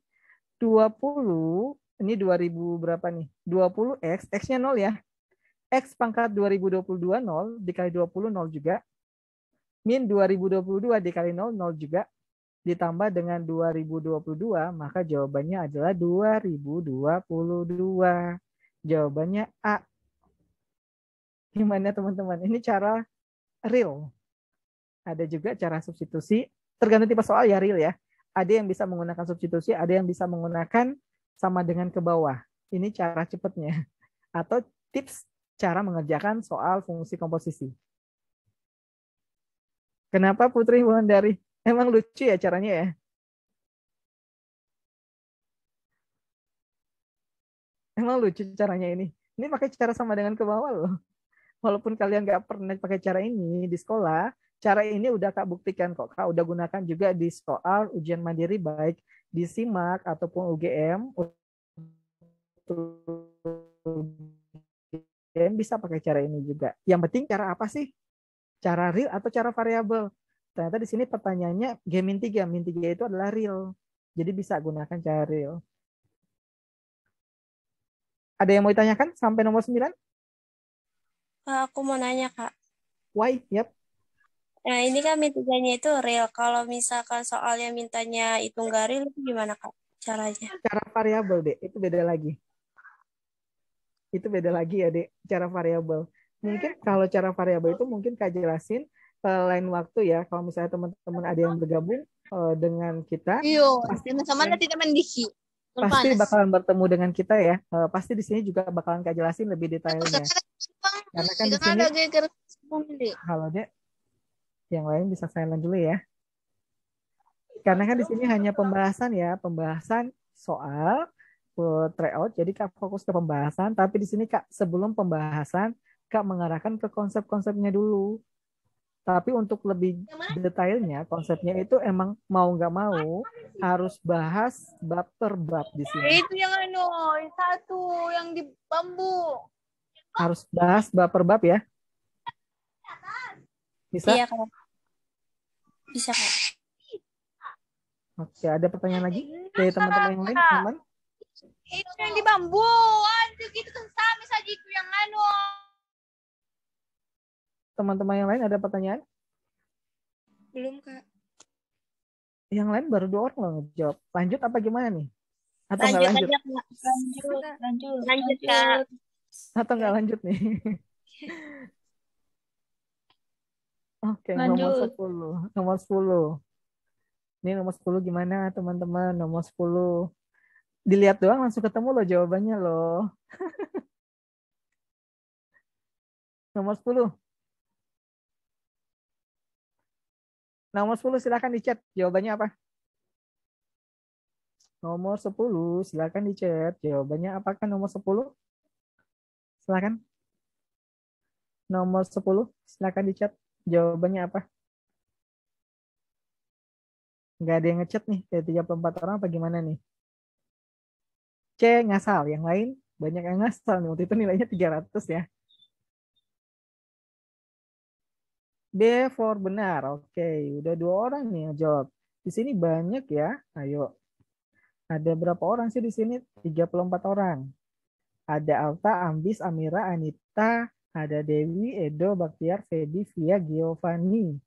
20, ini 2000 berapa nih? 20x, x-nya 0 ya. X pangkat 2022 0 dikali 20 0 juga. Min 2022 dikali 0 0 juga. Ditambah dengan 2022, maka jawabannya adalah 2022. Jawabannya A. Gimana teman-teman? Ini cara real. Ada juga cara substitusi. Tergantung tipe soal ya, real ya. Ada yang bisa menggunakan substitusi, ada yang bisa menggunakan sama dengan ke bawah. Ini cara cepatnya. Atau tips cara mengerjakan soal fungsi komposisi. Kenapa Putri Wulandari? Emang lucu ya caranya ya? Emang lucu caranya ini. Ini pakai cara sama dengan ke bawah loh. Walaupun kalian nggak pernah pakai cara ini di sekolah, cara ini udah Kak buktikan kok. Kak udah gunakan juga di soal ujian mandiri baik di SIMAK ataupun UGM. Bisa pakai cara ini juga. Yang penting cara apa sih? Cara real atau cara variabel? Ternyata di sini pertanyaannya G min 3. Min 3 itu adalah real. Jadi bisa gunakan cara real. Ada yang mau ditanyakan sampai nomor 9? Kak, aku mau nanya, Kak. Why? Yep. Nah, ini kan mintanya itu real. Kalau misalkan soalnya mintanya itu nggak real, itu gimana, Kak? Caranya? Cara variabel, Dek. Itu beda lagi. Itu beda lagi ya, Dek. Cara variabel. Mungkin kalau cara variabel itu mungkin Kak jelasin lain waktu ya. Kalau misalnya teman-teman ada yang bergabung dengan kita, Iyo, pasti sama tidak mendiki. pasti bakalan bertemu dengan kita ya. Pasti di sini juga bakalan Kak jelasin lebih detailnya. Karena kan di sini, halo Dek, yang lain bisa silent dulu ya. Karena kan di sini hanya pembahasan ya, pembahasan soal tryout. Jadi Kak fokus ke pembahasan, tapi di sini Kak sebelum pembahasan Kak mengarahkan ke konsep-konsepnya dulu. Tapi untuk lebih detailnya, konsepnya itu emang mau nggak mau harus bahas bab per bab di sini. Itu yang satu yang di bambu. Harus bahas bab per bab ya. Bisa? Iya, Kak. Bisa, Kak. Oke, ada pertanyaan lagi dari teman-teman yang lain, teman? Itu yang di bambu. Aduh, gitu kan sama saja itu yang Teman-teman yang lain ada pertanyaan? Belum, Kak. Yang lain baru 2 orang loh ngejawab. Lanjut apa gimana nih? Atau nggak lanjut? Aja, Kak. Lanjut, Kak. Atau nggak lanjut nih? Oke, nomor 10. Nomor 10. Ini nomor 10 gimana teman-teman? Nomor 10. Dilihat doang langsung ketemu loh jawabannya loh. Nomor 10. Nomor 10 silakan di chat. Jawabannya apa? Nomor 10 silakan di chat. Jawabannya apakah nomor 10? Silakan. Nomor 10 silakan di chat. Jawabannya apa? Nggak ada yang ngechat nih. Dari 34 orang apa gimana nih? C ngasal. Yang lain banyak yang ngasal nih. Waktu itu nilainya 300 ya. B for benar. Oke, udah 2 orang nih yang jawab. Di sini banyak ya. Ayo. Ada berapa orang sih di sini? 34 orang. Ada Alta, Ambis, Amira, Anita, ada Dewi, Edo, Baktiar, Feby, Via, Giovanni,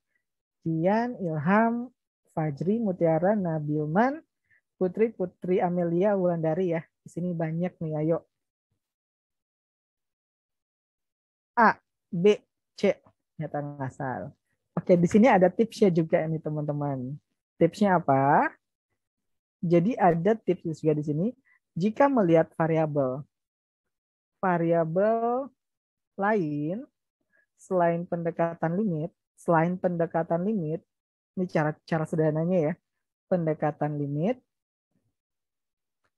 Kian, Ilham, Fajri, Mutiara, Nabilman, Putri, Amelia, Wulandari ya. Di sini banyak nih, ayo. A, B, C. Ternyata ngasal. Oke, di sini ada tipsnya juga nih teman-teman. Tipsnya apa? Jadi ada tips juga di sini. Jika melihat variabel lain selain pendekatan limit, ini cara sederhananya ya, pendekatan limit,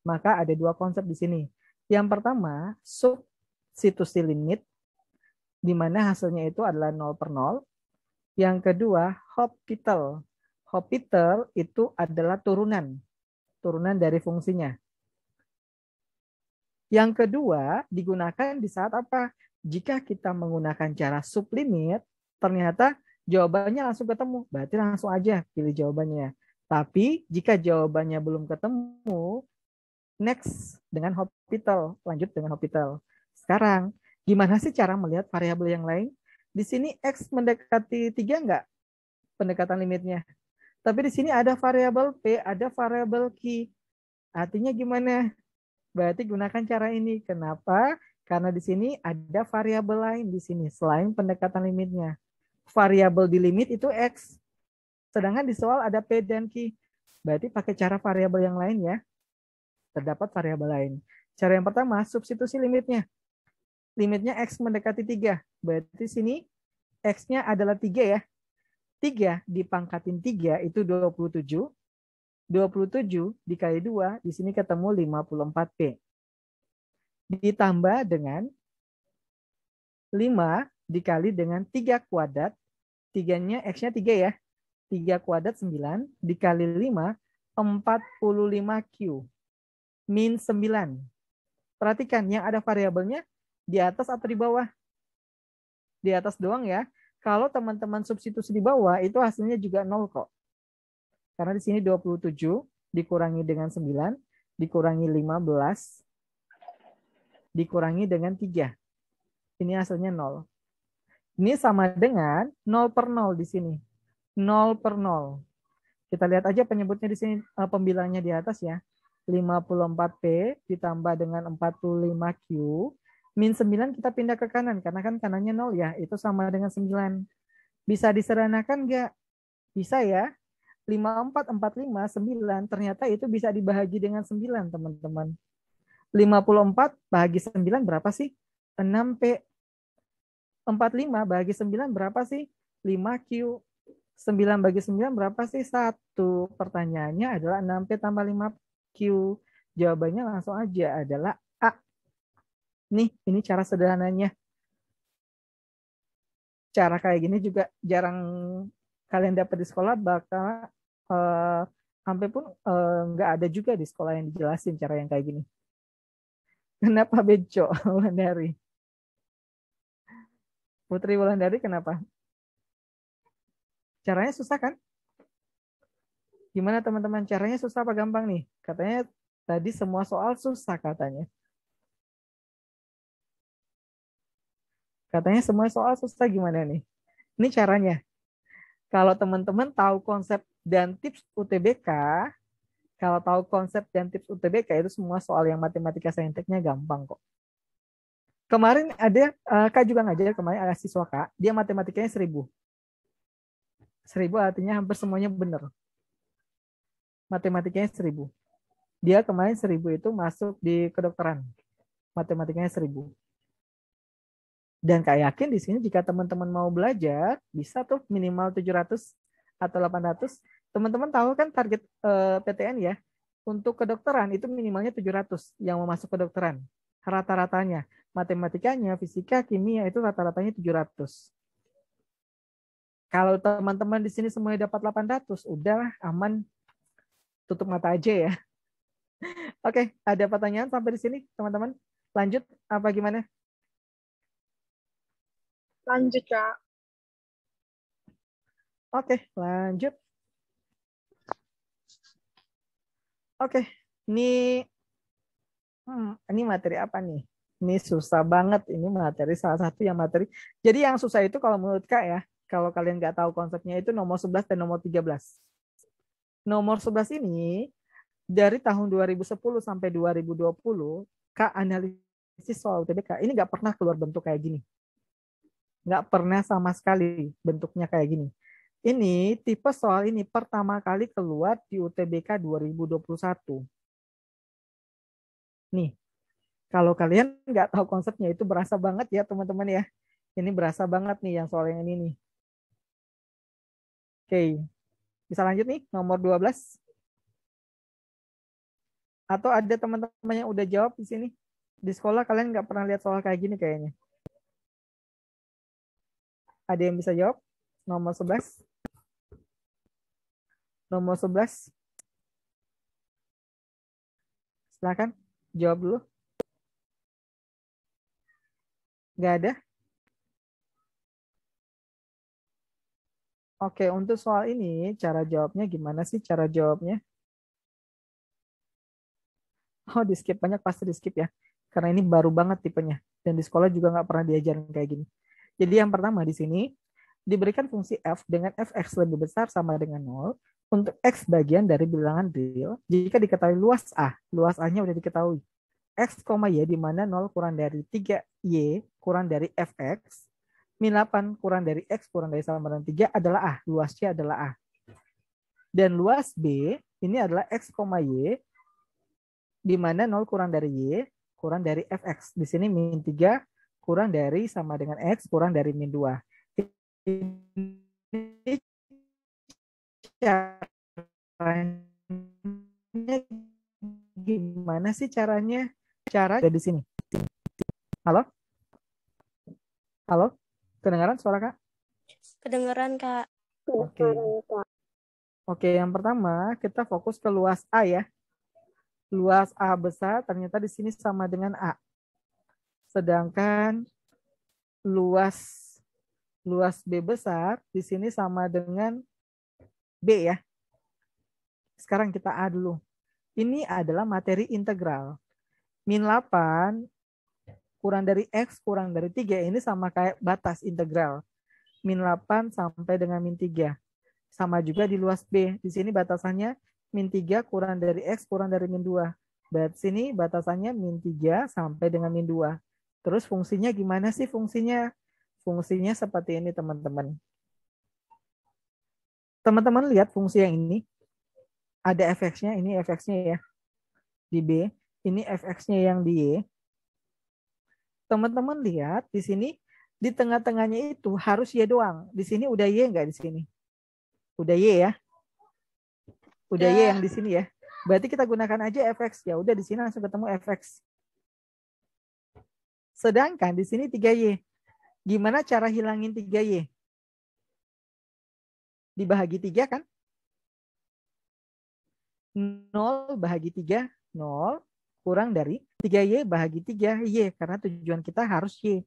maka ada dua konsep di sini. Yang pertama, substitusi limit, di mana hasilnya itu adalah 0 per 0. Yang kedua, Hospital. Hospital itu adalah turunan dari fungsinya. Yang kedua, digunakan di saat apa? Jika kita menggunakan cara sublimit, ternyata jawabannya langsung ketemu. Berarti langsung aja pilih jawabannya. Tapi jika jawabannya belum ketemu, next dengan Hospital. Lanjut dengan Hospital. Sekarang, gimana sih cara melihat variabel yang lain? Di sini X mendekati 3 enggak? Pendekatan limitnya. Tapi di sini ada variabel P, ada variabel Q. Artinya gimana? Berarti gunakan cara ini. Kenapa? Karena di sini ada variabel lain di sini selain pendekatan limitnya. Variabel di limit itu X. Sedangkan di soal ada P dan Q. Berarti pakai cara variabel yang lain ya. Terdapat variabel lain. Cara yang pertama, substitusi limitnya. Limitnya X mendekati 3. Berarti sini X-nya adalah 3 ya. 3 dipangkatin 3 itu 27. 27 dikali 2, di sini ketemu 54P. Ditambah dengan 5 dikali dengan 3 kuadrat. 3-nya, X-nya 3 ya. 3 kuadrat 9 dikali 5, 45Q. Min 9. Perhatikan, yang ada variabelnya di atas atau di bawah? Di atas doang ya. Kalau teman-teman substitusi di bawah, itu hasilnya juga 0 kok. Karena di sini 27 dikurangi dengan 9, dikurangi 15, dikurangi dengan 3. Ini hasilnya 0. Ini sama dengan 0 per 0 di sini. 0 per 0. Kita lihat aja penyebutnya di sini, pembilangnya di atas ya. 54P ditambah dengan 45Q. Min 9 kita pindah ke kanan, karena kan kanannya 0 ya. Itu sama dengan 9. Bisa disederhanakan nggak? Bisa ya. 54, 45, 9, ternyata itu bisa dibahagi dengan 9, teman-teman. 54 bahagi 9 berapa sih? 6P. 45 bahagi 9 berapa sih? 5Q. 9 bagi 9 berapa sih? 1. Pertanyaannya adalah 6P tambah 5Q. Jawabannya langsung aja adalah A. Nih, ini cara sederhananya. Cara kayak gini juga jarang kalian dapat di sekolah, bakal sampai pun nggak ada juga di sekolah yang dijelasin cara yang kayak gini. Kenapa beco, Wulandari? Putri Wulandari kenapa? Caranya susah kan? Gimana teman-teman? Caranya susah apa gampang nih? Katanya tadi semua soal susah katanya. Katanya semua soal susah, gimana nih? Ini caranya. Kalau teman-teman tahu konsep dan tips UTBK, itu semua soal yang matematika sainteknya gampang kok. Kemarin ada, Kak juga ngajar kemarin, ada siswa Kak, dia matematikanya 1000. 1000 artinya hampir semuanya benar. Matematikanya 1000. Dia kemarin 1000 itu masuk di kedokteran. Matematikanya 1000. Dan Kak yakin di sini jika teman-teman mau belajar, bisa tuh minimal 700 atau 800. Teman-teman tahu kan target PTN ya, untuk kedokteran itu minimalnya 700 yang mau masuk kedokteran. Rata-ratanya, matematikanya, fisika, kimia itu rata-ratanya 700. Kalau teman-teman di sini semuanya dapat 800, udahlah aman, tutup mata aja ya. Oke, ada pertanyaan sampai di sini teman-teman? Lanjut apa gimana? Lanjut, Kak. Oke, lanjut. Oke, ini materi apa nih? Ini susah banget. Ini materi salah satu yang materi. Jadi yang susah itu kalau menurut Kak ya, kalau kalian nggak tahu konsepnya itu nomor 11 dan nomor 13. Nomor 11 ini Dari tahun 2010 sampai 2020, Kak analisis soal UTBK, ini nggak pernah keluar bentuk kayak gini. Nggak pernah sama sekali bentuknya kayak gini. Ini tipe soal ini pertama kali keluar di UTBK 2021. Nih, kalau kalian nggak tahu konsepnya itu berasa banget ya teman-teman ya. Ini berasa banget nih yang soal yang ini nih. Oke, bisa lanjut nih nomor 12. Atau ada teman-teman yang udah jawab di sini? Di sekolah kalian nggak pernah lihat soal kayak gini kayaknya. Ada yang bisa jawab? Nomor 11. Nomor 11. Silakan jawab dulu. Nggak ada? Oke, untuk soal ini cara jawabnya gimana sih cara jawabnya? Oh, di skip, banyak pasti di skip ya. Karena ini baru banget tipenya. Dan di sekolah juga nggak pernah diajarin kayak gini. Jadi yang pertama di sini, diberikan fungsi f dengan fx lebih besar sama dengan 0 untuk x bagian dari bilangan real jika diketahui luas A. Luas A-nya udah diketahui. X, Y di mana 0 kurang dari 3Y kurang dari fx, min 8 kurang dari X kurang dari sama dengan 3 adalah A. Luas C adalah A. Dan luas B ini adalah X, Y di mana 0 kurang dari Y kurang dari fx. Di sini min 3 kurang dari sama dengan X kurang dari min 2. Ini caranya gimana sih caranya? Cara di sini. Halo? Halo? Kedengaran suara Kak? Kedengeran, Kak. Oke. Oke, yang pertama kita fokus ke luas A ya. Luas A besar ternyata di sini sama dengan A. Sedangkan luas B besar di sini sama dengan B ya. Sekarang kita A dulu. Ini adalah materi integral. Min 8 kurang dari X kurang dari 3 ini sama kayak batas integral. Min 8 sampai dengan min 3. Sama juga di luas B. Di sini batasannya min 3 kurang dari X kurang dari min 2. Berarti sini batasannya min 3 sampai dengan min 2. Terus fungsinya gimana sih fungsinya? Fungsinya seperti ini teman-teman. Teman-teman lihat fungsi yang ini. Ada fx-nya, ini fx-nya ya. Di B. Ini fx-nya yang di Y. Teman-teman lihat di sini di tengah-tengahnya itu harus Y doang. Di sini udah Y nggak di sini? Udah Y ya. Udah Y yang di sini ya. Berarti kita gunakan aja fx. Ya udah di sini langsung ketemu fx. Sedangkan di sini 3Y. Gimana cara hilangin 3Y? Dibahagi 3 kan? 0 bahagi 3, 0 kurang dari 3Y bahagi 3Y. Karena tujuan kita harus Y.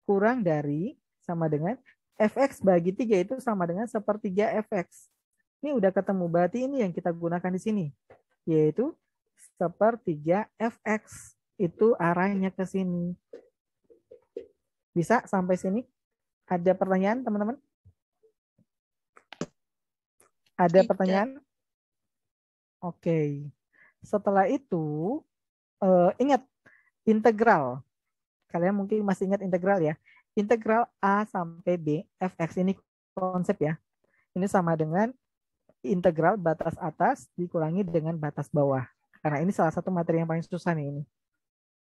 Kurang dari sama dengan fx bagi 3 itu sama dengan sepertiga fx. Ini udah ketemu, berarti ini yang kita gunakan di sini. Yaitu sepertiga fx. Itu arahnya ke sini. Bisa sampai sini? Ada pertanyaan teman-teman? Ada pertanyaan? Oke. Setelah itu, ingat integral. Kalian mungkin masih ingat integral ya. Integral A sampai B, fx ini konsep ya. Ini sama dengan integral batas atas dikurangi dengan batas bawah. Karena ini salah satu materi yang paling susah nih ini.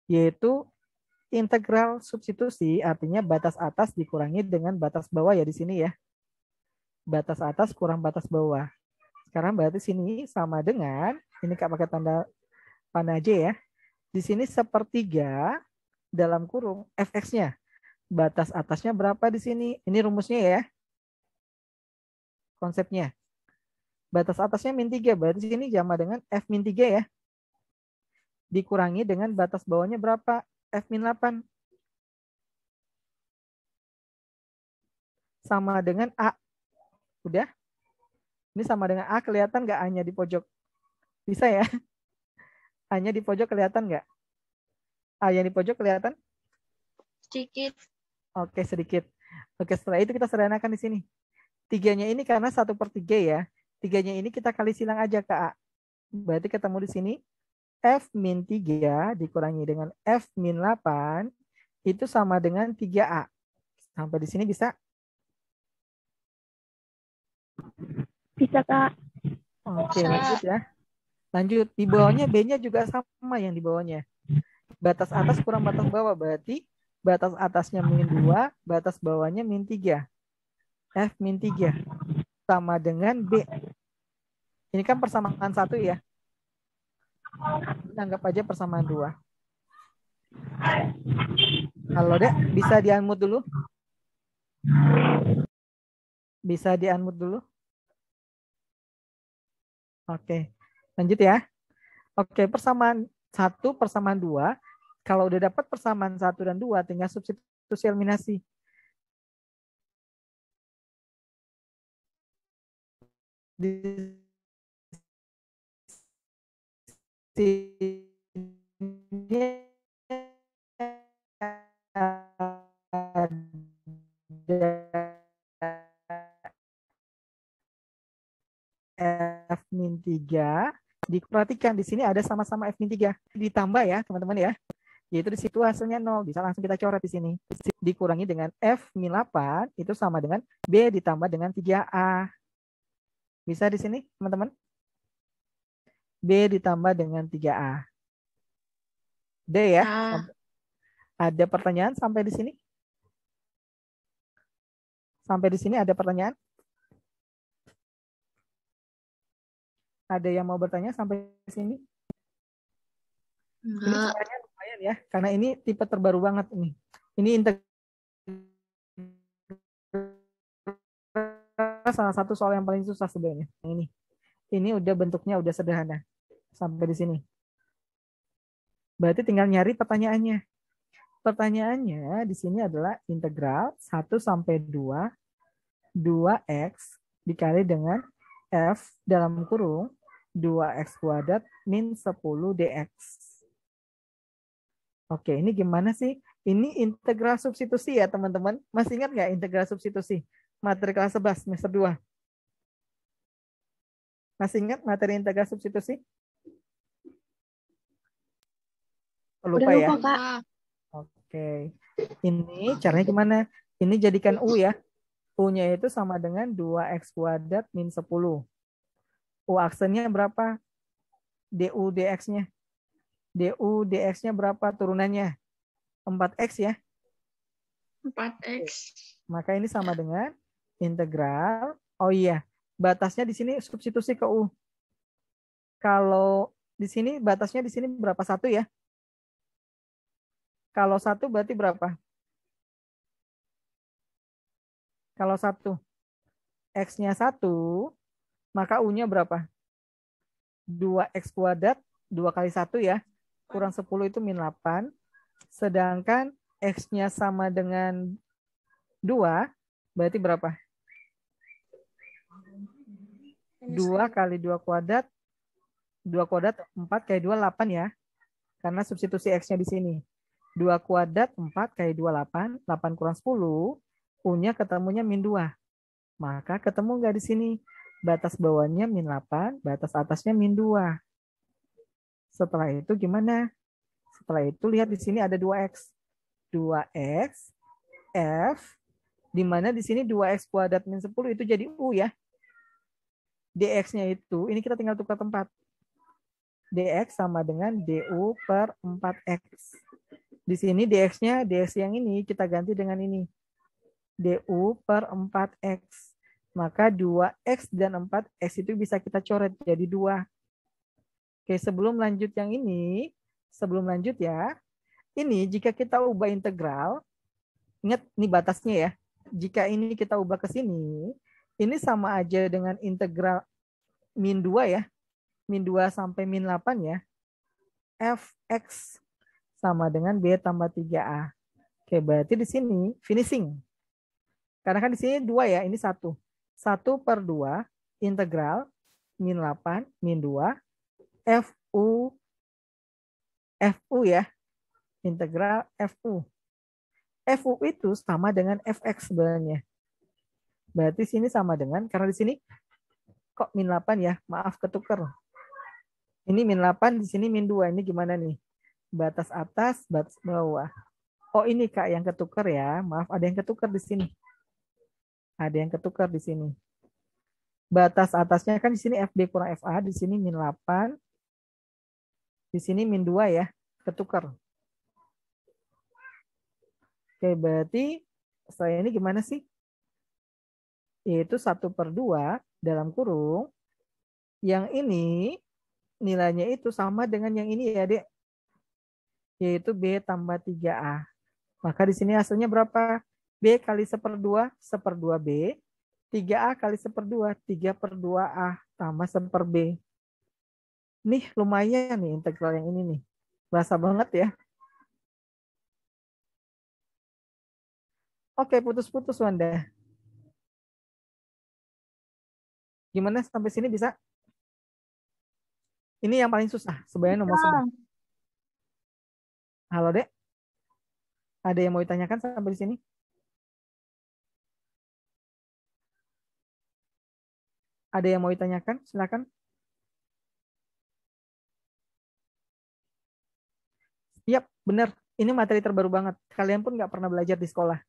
Yaitu integral substitusi, artinya batas atas dikurangi dengan batas bawah ya di sini ya. Batas atas kurang batas bawah. Sekarang berarti sini sama dengan, ini Kak pakai tanda panah J ya. Di sini sepertiga dalam kurung fx-nya. Batas atasnya berapa di sini? Ini rumusnya ya. Konsepnya. Batas atasnya min 3, berarti sini sama dengan f min 3 ya. Dikurangi dengan batas bawahnya berapa? F min 8. Sama dengan A. Udah? Ini sama dengan A, kelihatan nggak A-nya di pojok? Bisa ya? A-nya di pojok kelihatan nggak? A yang di pojok kelihatan? Sedikit. Oke, sedikit. Oke, setelah itu kita sederhanakan di sini. 3-nya ini karena 1/3 ya. 3-nya ini kita kali silang aja ke A. Berarti ketemu di sini F min 3 dikurangi dengan F min 8 itu sama dengan 3A. Sampai di sini bisa? Bisa, Kak. Oke, lanjut ya. Lanjut. Di bawahnya B-nya juga sama yang di bawahnya. Batas atas kurang batas bawah. Berarti batas atasnya min 2, batas bawahnya min 3. F min 3 sama dengan B. Ini kan persamaan 1 ya. Anggap aja persamaan 2. Halo, Dek. Bisa di-unmute dulu? Bisa di-unmute dulu? Oke. Lanjut ya. Oke, persamaan 1, persamaan 2. Kalau udah dapat persamaan 1 dan 2, tinggal substitusi eliminasi. Di sini ada F min 3. Diperhatikan di sini ada sama-sama F min 3. Ditambah ya teman-teman ya. Yaitu di situ hasilnya 0. Bisa langsung kita coret di sini. Dikurangi dengan F min 8 itu sama dengan B ditambah dengan 3A. Bisa di sini teman-teman? B ditambah dengan 3A. D ya. Ada pertanyaan sampai di sini? Sampai di sini ada pertanyaan? Ada yang mau bertanya sampai di sini? Ini caranya lumayan ya, karena ini tipe terbaru banget ini. Ini salah satu soal yang paling susah sebenarnya. Ini udah bentuknya udah sederhana sampai di sini. Berarti tinggal nyari pertanyaannya. Pertanyaannya di sini adalah integral 1 sampai 2x dikali dengan f dalam kurung 2x kuadrat min 10 dx. Oke, ini gimana sih? Ini integral substitusi ya teman-teman. Masih ingat nggak integral substitusi? Materi kelas 11 semester 2. Masih ingat materi integral substitusi? Lupa ya? Kak. Oke. Ini caranya gimana? Ini jadikan U ya. U-nya itu sama dengan 2x kuadrat min 10. U aksennya berapa? DU dx-nya. DU dx-nya berapa turunannya? 4x ya. 4x. Maka ini sama dengan integral. Oh iya, batasnya di sini substitusi ke U. Kalau di sini batasnya di sini berapa? 1 ya. Kalau 1 berarti berapa? Kalau 1 x-nya 1, maka U-nya berapa? 2x kuadrat 2 kali 1 ya. Kurang 10 itu min 8. Sedangkan x-nya sama dengan 2, berarti berapa? 2 kali 2 kuadrat. 2 kuadrat 4 kali 2, 8 ya. Karena substitusi x-nya di sini. 2 kuadrat 4 kali 2, 8. 8 kurang 10. U-nya ketemunya min 2. Maka ketemu nggak di sini? Batas bawahnya min 8, batas atasnya min 2. Setelah itu gimana? Setelah itu lihat di sini ada 2x. 2x f, di mana di sini 2x kuadrat min 10 itu jadi U ya. dx-nya itu, ini kita tinggal tukar tempat. dx sama dengan du per 4x. Di sini dx-nya, dx yang ini kita ganti dengan ini. du per 4x. Maka 2x dan 4x itu bisa kita coret jadi 2. Oke, sebelum lanjut yang ini, sebelum lanjut ya, ini jika kita ubah integral, ingat ini batasnya ya, jika ini kita ubah ke sini, ini sama aja dengan integral min 2 ya, min 2 sampai min 8 ya, fx sama dengan b tambah 3a. Oke, berarti di sini finishing. Karena kan di sini 2 ya, ini 1. 1 per 2 integral min 8 min 2 fu ya, integral fu. Fu itu sama dengan fx sebenarnya. Berarti sini sama dengan, karena di sini kok min 8 ya, maaf ketuker. Ini min 8, di sini min 2. Ini gimana nih? Batas atas, batas bawah. Oh, ini Kak yang ketukar ya. Maaf, ada yang ketukar di sini. Ada yang ketukar di sini. Batas atasnya kan di sini FB kurang FA, di sini min 8. Di sini min 2 ya. Ketukar. Oke, berarti setelah ini gimana sih? Yaitu 1/2 dalam kurung. Yang ini nilainya itu sama dengan yang ini ya, Dek. Yaitu B tambah 3A. Maka di sini hasilnya berapa? B kali 1/2, 1/2B. 3A kali 1/2, 3/2A tambah 1/B. Nih lumayan nih integral yang ini nih. Berasa banget ya. Oke, putus-putus Wanda. Gimana sampai sini bisa? Ini yang paling susah. Sebenarnya nomor 11. Halo, Dek. Ada yang mau ditanyakan sampai di sini? Ada yang mau ditanyakan? Silakan. Yap, benar. Ini materi terbaru banget. Kalian pun nggak pernah belajar di sekolah.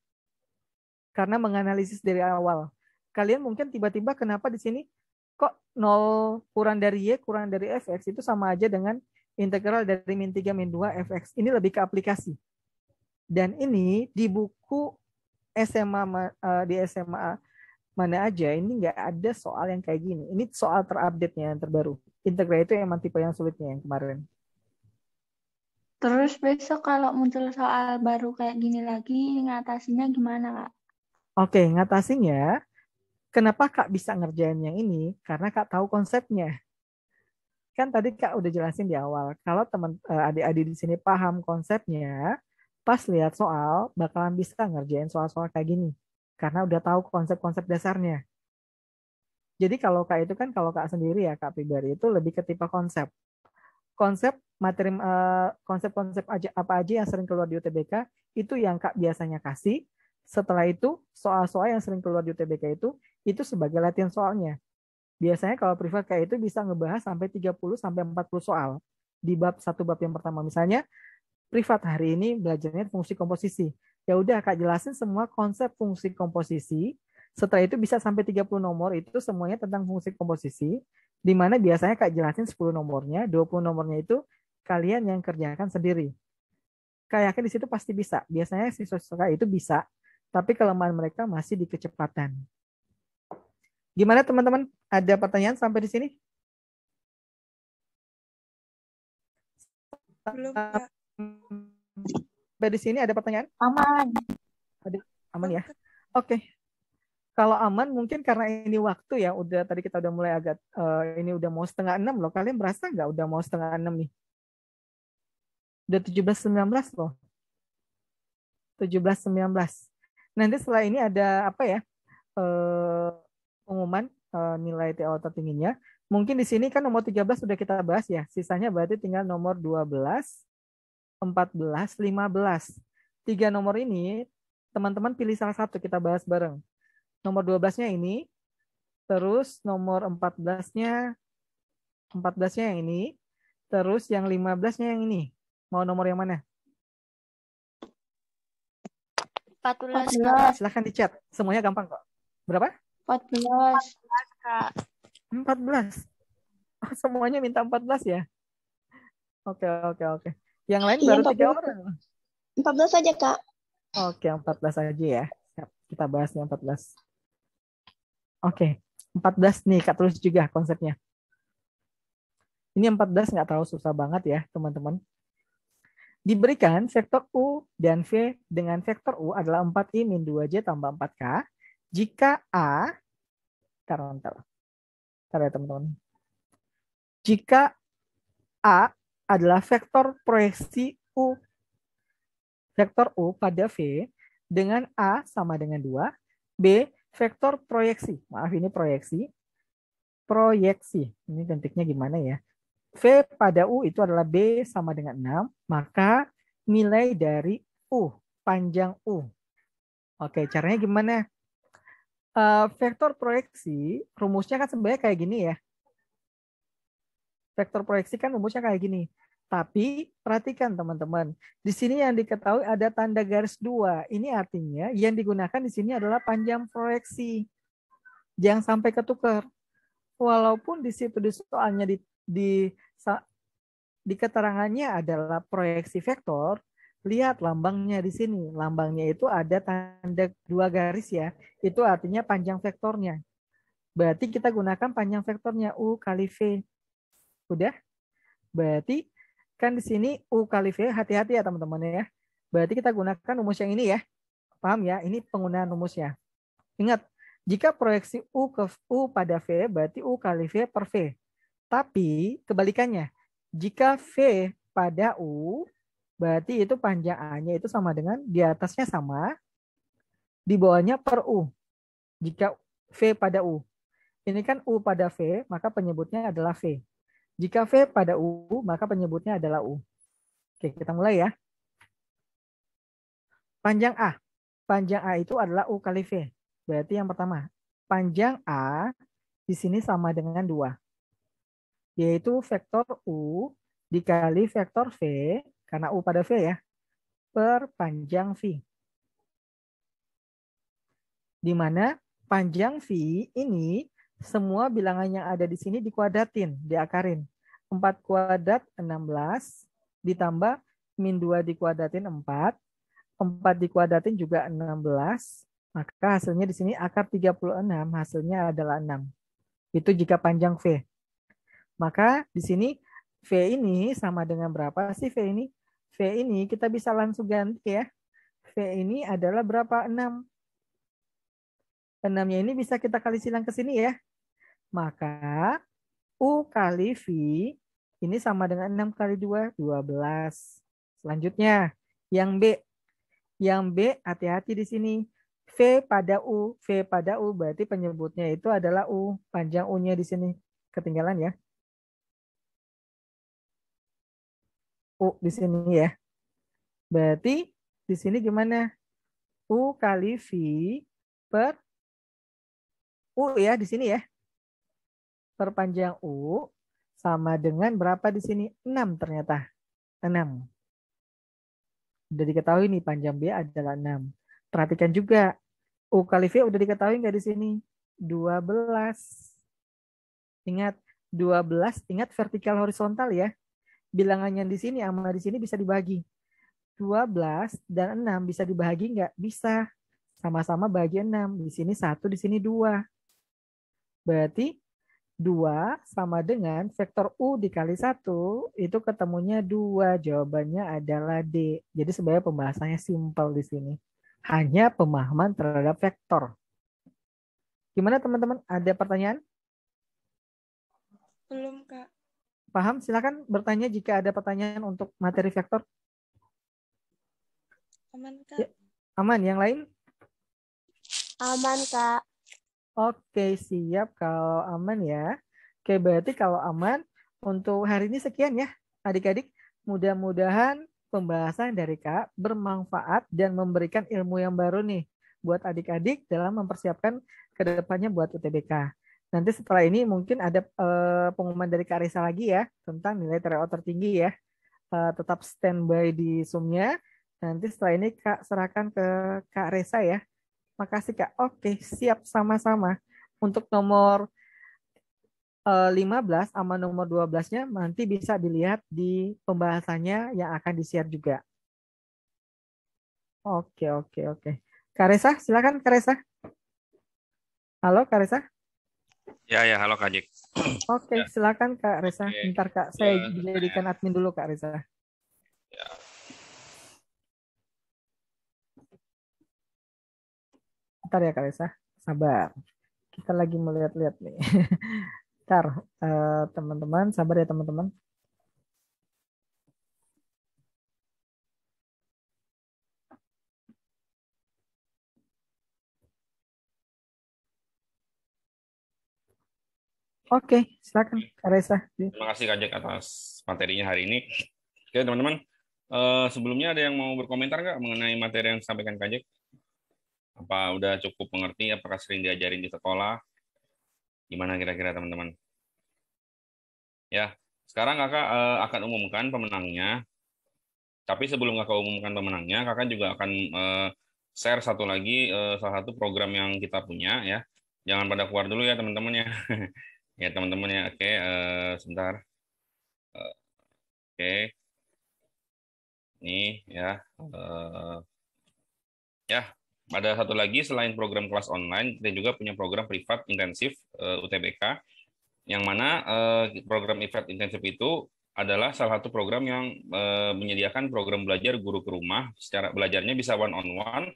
Karena menganalisis dari awal. Kalian mungkin tiba-tiba kenapa di sini kok 0 kurang dari Y kurang dari fx itu sama aja dengan integral dari min 3 min 2 fx. Ini lebih ke aplikasi. Dan ini di buku SMA di SMA mana aja ini nggak ada soal yang kayak gini. Ini soal terupdate-nya yang terbaru. Integral itu emang tipe yang sulitnya yang kemarin. Terus besok kalau muncul soal baru kayak gini lagi, ngatasinya gimana, Kak? Oke, ngatasinya, kenapa Kak bisa ngerjain yang ini? Karena Kak tahu konsepnya. Kan tadi Kak udah jelasin di awal, kalau teman adik-adik di sini paham konsepnya, pas lihat soal bakalan bisa ngerjain soal-soal kayak gini. Karena udah tahu konsep-konsep dasarnya. Jadi kalau Kak itu kan, kalau Kak sendiri ya, Kak pribadi itu lebih ke tipe konsep. Konsep materi, konsep-konsep apa aja yang sering keluar di UTBK, itu yang Kak biasanya kasih. Setelah itu, soal-soal yang sering keluar di UTBK itu sebagai latihan soalnya. Biasanya kalau privat kayak itu bisa ngebahas sampai 30-40 soal di satu bab yang pertama. Misalnya, privat hari ini belajarnya fungsi komposisi. Ya udah Kak jelasin semua konsep fungsi komposisi. Setelah itu bisa sampai 30 nomor, itu semuanya tentang fungsi komposisi. Di mana biasanya Kak jelasin 10 nomornya, 20 nomornya itu kalian yang kerjakan sendiri. Kak yakin di situ pasti bisa. Biasanya siswa-siswa itu bisa. Tapi kelemahan mereka masih di kecepatan. Gimana teman-teman? Ada pertanyaan sampai di sini? Belum, Kak. Sampai di sini ada pertanyaan? Aman. Aman ya? Oke. Kalau aman mungkin karena ini waktu ya. Udah tadi kita udah mulai agak ini udah mau 5:30 loh. Kalian berasa nggak udah mau 5:30 nih? Udah 17:19 loh. 17:19. Nanti setelah ini ada apa ya? Pengumuman nilai TO tertingginya. Mungkin di sini kan nomor 13 sudah kita bahas ya. Sisanya berarti tinggal nomor 12, 14, 15. 3 nomor ini teman-teman pilih salah satu kita bahas bareng. Nomor 12-nya ini, terus nomor 14-nya yang ini, terus yang 15-nya yang ini. Mau nomor yang mana? 14. Silahkan di chat. Semuanya gampang kok. Berapa? 14. 14. Oh, semuanya minta 14 ya? Oke. Yang lain Iya, baru 3 14. orang. 14 aja, Kak. Oke, 14 aja ya. Kita bahas yang 14. Oke, 14 nih Kak tulis juga konsepnya. Ini 14 nggak terlalu susah banget ya teman-teman. Diberikan vektor U dan V dengan vektor U adalah 4I min 2J tambah 4K. Jika A, bentar ya teman-teman. Jika A adalah vektor proyeksi U, vektor U pada V dengan A sama dengan 2, B vektor proyeksi. Maaf ini proyeksi. Ini bentuknya gimana ya? V pada U itu adalah B sama dengan 6, maka nilai dari U, panjang U. Oke, caranya gimana? Vektor proyeksi, rumusnya kan sebenarnya kayak gini ya. Vektor proyeksi kan rumusnya kayak gini. Tapi perhatikan teman-teman, di sini yang diketahui ada tanda garis 2. Ini artinya yang digunakan di sini adalah panjang proyeksi. Jangan sampai ketukar. Walaupun di situ di soalnya di keterangannya adalah proyeksi vektor, lihat lambangnya di sini. Lambangnya itu ada tanda 2 garis ya. Itu artinya panjang vektornya. Berarti kita gunakan panjang vektornya U kali V. Udah? Berarti kan di sini U kali V, hati-hati ya teman-teman ya. Berarti kita gunakan rumus yang ini ya. Paham ya? Ini penggunaan rumusnya. Ingat, jika proyeksi U ke U pada V, berarti U kali V per V. Tapi kebalikannya, jika V pada U, berarti itu panjang A-nya itu sama dengan di atasnya sama, di bawahnya per U. Jika V pada U. Ini kan U pada V, maka penyebutnya adalah V. Jika V pada U, maka penyebutnya adalah U. Oke, kita mulai ya. Panjang A. Panjang A itu adalah U kali V. Berarti yang pertama, panjang A di sini sama dengan 2. Yaitu vektor U dikali vektor V, karena U pada V ya, per panjang V. Di mana panjang V ini semua bilangan yang ada di sini dikuadratin, diakarin. 4 kuadrat 16, ditambah min 2 dikuadratin 4, 4 dikuadratin juga 16, maka hasilnya di sini akar 36, hasilnya adalah 6. Itu jika panjang V. Maka di sini V ini sama dengan berapa sih V ini? V ini kita bisa langsung ganti ya. V ini adalah berapa? 6. 6-nya ini bisa kita kali silang ke sini ya. Maka U kali V ini sama dengan 6 kali 2, 12. Selanjutnya, yang B. Yang B, hati-hati di sini. V pada U. V pada U berarti penyebutnya itu adalah U. Panjang U-nya di sini. Ketinggalan ya. U di sini ya. Berarti di sini gimana? U kali V per U ya di sini ya. Perpanjang U sama dengan berapa di sini? 6 ternyata. 6. Udah diketahui nih panjang B adalah 6. Perhatikan juga. U kali V udah diketahui nggak di sini? 12. Ingat, 12. Ingat vertikal horizontal ya. Bilangannya di sini sama di sini bisa dibagi. 12 dan 6 bisa dibagi nggak? Bisa. Sama-sama bagi 6. Di sini 1, di sini 2. Berarti 2 sama dengan vektor U dikali 1, itu ketemunya 2. Jawabannya adalah D. Jadi sebenarnya pembahasannya simpel di sini. Hanya pemahaman terhadap vektor. Gimana teman-teman? Ada pertanyaan? Belum, Kak. Paham? Silakan bertanya jika ada pertanyaan untuk materi vektor. Aman, Ya, Kak. aman. Yang lain? Aman, Kak. Oke, siap kalau aman ya. Oke, berarti kalau aman, untuk hari ini sekian ya, adik-adik. Mudah-mudahan pembahasan dari Kak bermanfaat dan memberikan ilmu yang baru nih buat adik-adik dalam mempersiapkan ke depannya buat UTBK. Nanti setelah ini mungkin ada pengumuman dari Kak Risa lagi ya tentang nilai TRO tertinggi ya. Tetap standby di Zoom-nya. Nanti setelah ini Kak serahkan ke Kak Risa ya. Makasih Kak. Oke, siap sama-sama. Untuk nomor 15 sama nomor 12-nya nanti bisa dilihat di pembahasannya yang akan di-share juga. Oke. Kak Resa, silakan Kak Resa. Halo Kak Resa. Ya, halo Kak Jek. Oke, silakan Kak Resa. Oke. Bentar Kak, saya dijadikan admin dulu Kak Resa. Ya. Bentar ya Kak Resa, sabar. Kita lagi melihat-lihat nih. Bentar, teman-teman, sabar ya teman-teman. Oke, silakan Kak Resa. Terima kasih Kak Jek atas materinya hari ini. Oke teman-teman, sebelumnya ada yang mau berkomentar nggak mengenai materi yang disampaikan Kak Jek? Apa udah cukup mengerti? Apakah sering diajarin di sekolah? Gimana kira-kira teman-teman? Ya, Sekarang kakak akan umumkan pemenangnya. Tapi sebelum kakak umumkan pemenangnya, kakak juga akan share satu lagi salah satu program yang kita punya ya. Jangan pada keluar dulu ya teman-teman ya. Ya teman-teman ya. Oke, sebentar. Oke. Ini ya. Ya, ada satu lagi selain program kelas online, kita juga punya program privat intensif UTBK, yang mana program privat intensif itu adalah salah satu program yang menyediakan program belajar guru ke rumah, secara belajarnya bisa one on one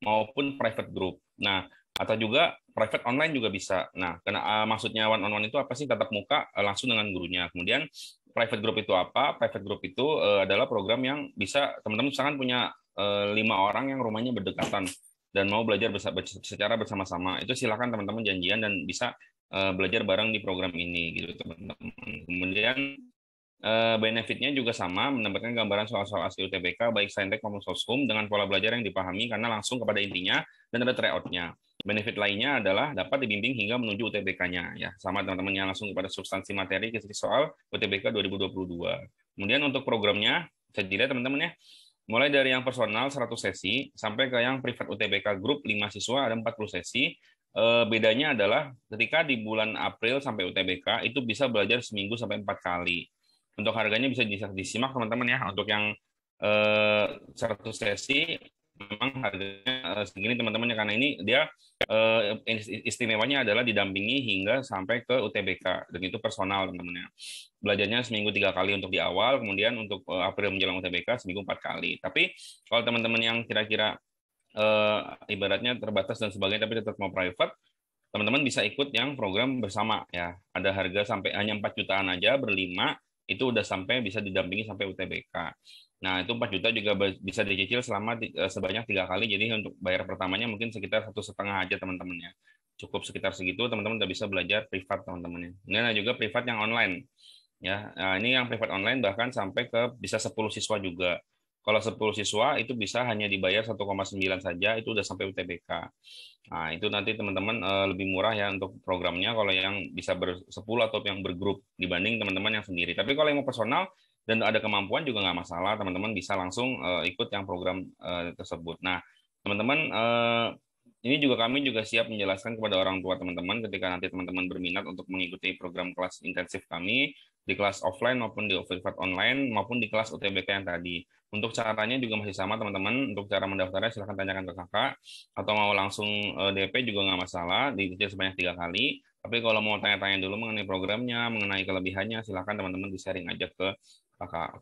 maupun private group. Nah, atau juga private online juga bisa. Nah, karena maksudnya one on one itu apa sih? Tatap muka langsung dengan gurunya. Kemudian private group itu apa? Private group itu adalah program yang bisa teman-teman misalkan punya 5 orang yang rumahnya berdekatan dan mau belajar secara bersama-sama. Itu silakan teman-teman janjian dan bisa belajar bareng di program ini gitu teman-teman. Kemudian benefitnya juga sama, mendapatkan gambaran soal-soal asli UTBK baik saintek maupun soskum dengan pola belajar yang dipahami karena langsung kepada intinya dan ada tryout-nya. Benefit lainnya adalah dapat dibimbing hingga menuju UTBK-nya ya, sama teman-teman yang langsung kepada substansi materi kisi soal UTBK 2022. Kemudian untuk programnya bisa dilihat teman-teman ya. Mulai dari yang personal 100 sesi sampai ke yang privat UTBK grup 5 siswa ada 40 sesi. Bedanya adalah ketika di bulan April sampai UTBK itu bisa belajar seminggu sampai 4 kali. Untuk harganya bisa disimak teman-teman ya. Untuk yang 100 sesi memang harganya segini teman-teman ya, karena ini dia istimewanya adalah didampingi hingga sampai ke UTBK dan itu personal teman-teman ya. Belajarnya seminggu 3 kali untuk di awal, kemudian untuk April menjelang UTBK seminggu 4 kali. Tapi kalau teman-teman yang kira-kira ibaratnya terbatas dan sebagainya tapi tetap mau private, teman-teman bisa ikut yang program bersama ya. Ada harga sampai hanya 4 jutaan aja berlima, itu udah sampai bisa didampingi sampai UTBK. Nah, itu 4 juta juga bisa dicicil selama sebanyak 3 kali. Jadi untuk bayar pertamanya mungkin sekitar 1,5 aja teman-teman ya. Cukup sekitar segitu, teman-teman udah bisa belajar privat teman-teman ya. Kemudian ada juga privat yang online. Ya, nah, ini yang privat online bahkan sampai ke bisa 10 siswa juga. Kalau 10 siswa itu bisa hanya dibayar 1,9 saja, itu udah sampai UTBK. Nah, itu nanti teman-teman lebih murah ya untuk programnya kalau yang bisa 10 atau yang bergrup dibanding teman-teman yang sendiri. Tapi kalau yang mau personal dan ada kemampuan juga nggak masalah, teman-teman bisa langsung ikut yang program tersebut. Nah, teman-teman ini juga kami juga siap menjelaskan kepada orang tua teman-teman ketika nanti teman-teman berminat untuk mengikuti program kelas intensif kami di kelas offline maupun di privat online maupun di kelas UTBK yang tadi. Untuk caranya juga masih sama teman-teman. Untuk cara mendaftarnya silahkan tanyakan ke kakak atau mau langsung DP juga nggak masalah, dicicil sebanyak 3 kali. Tapi kalau mau tanya-tanya dulu mengenai programnya, mengenai kelebihannya, silahkan teman-teman di sharing aja ke kakak.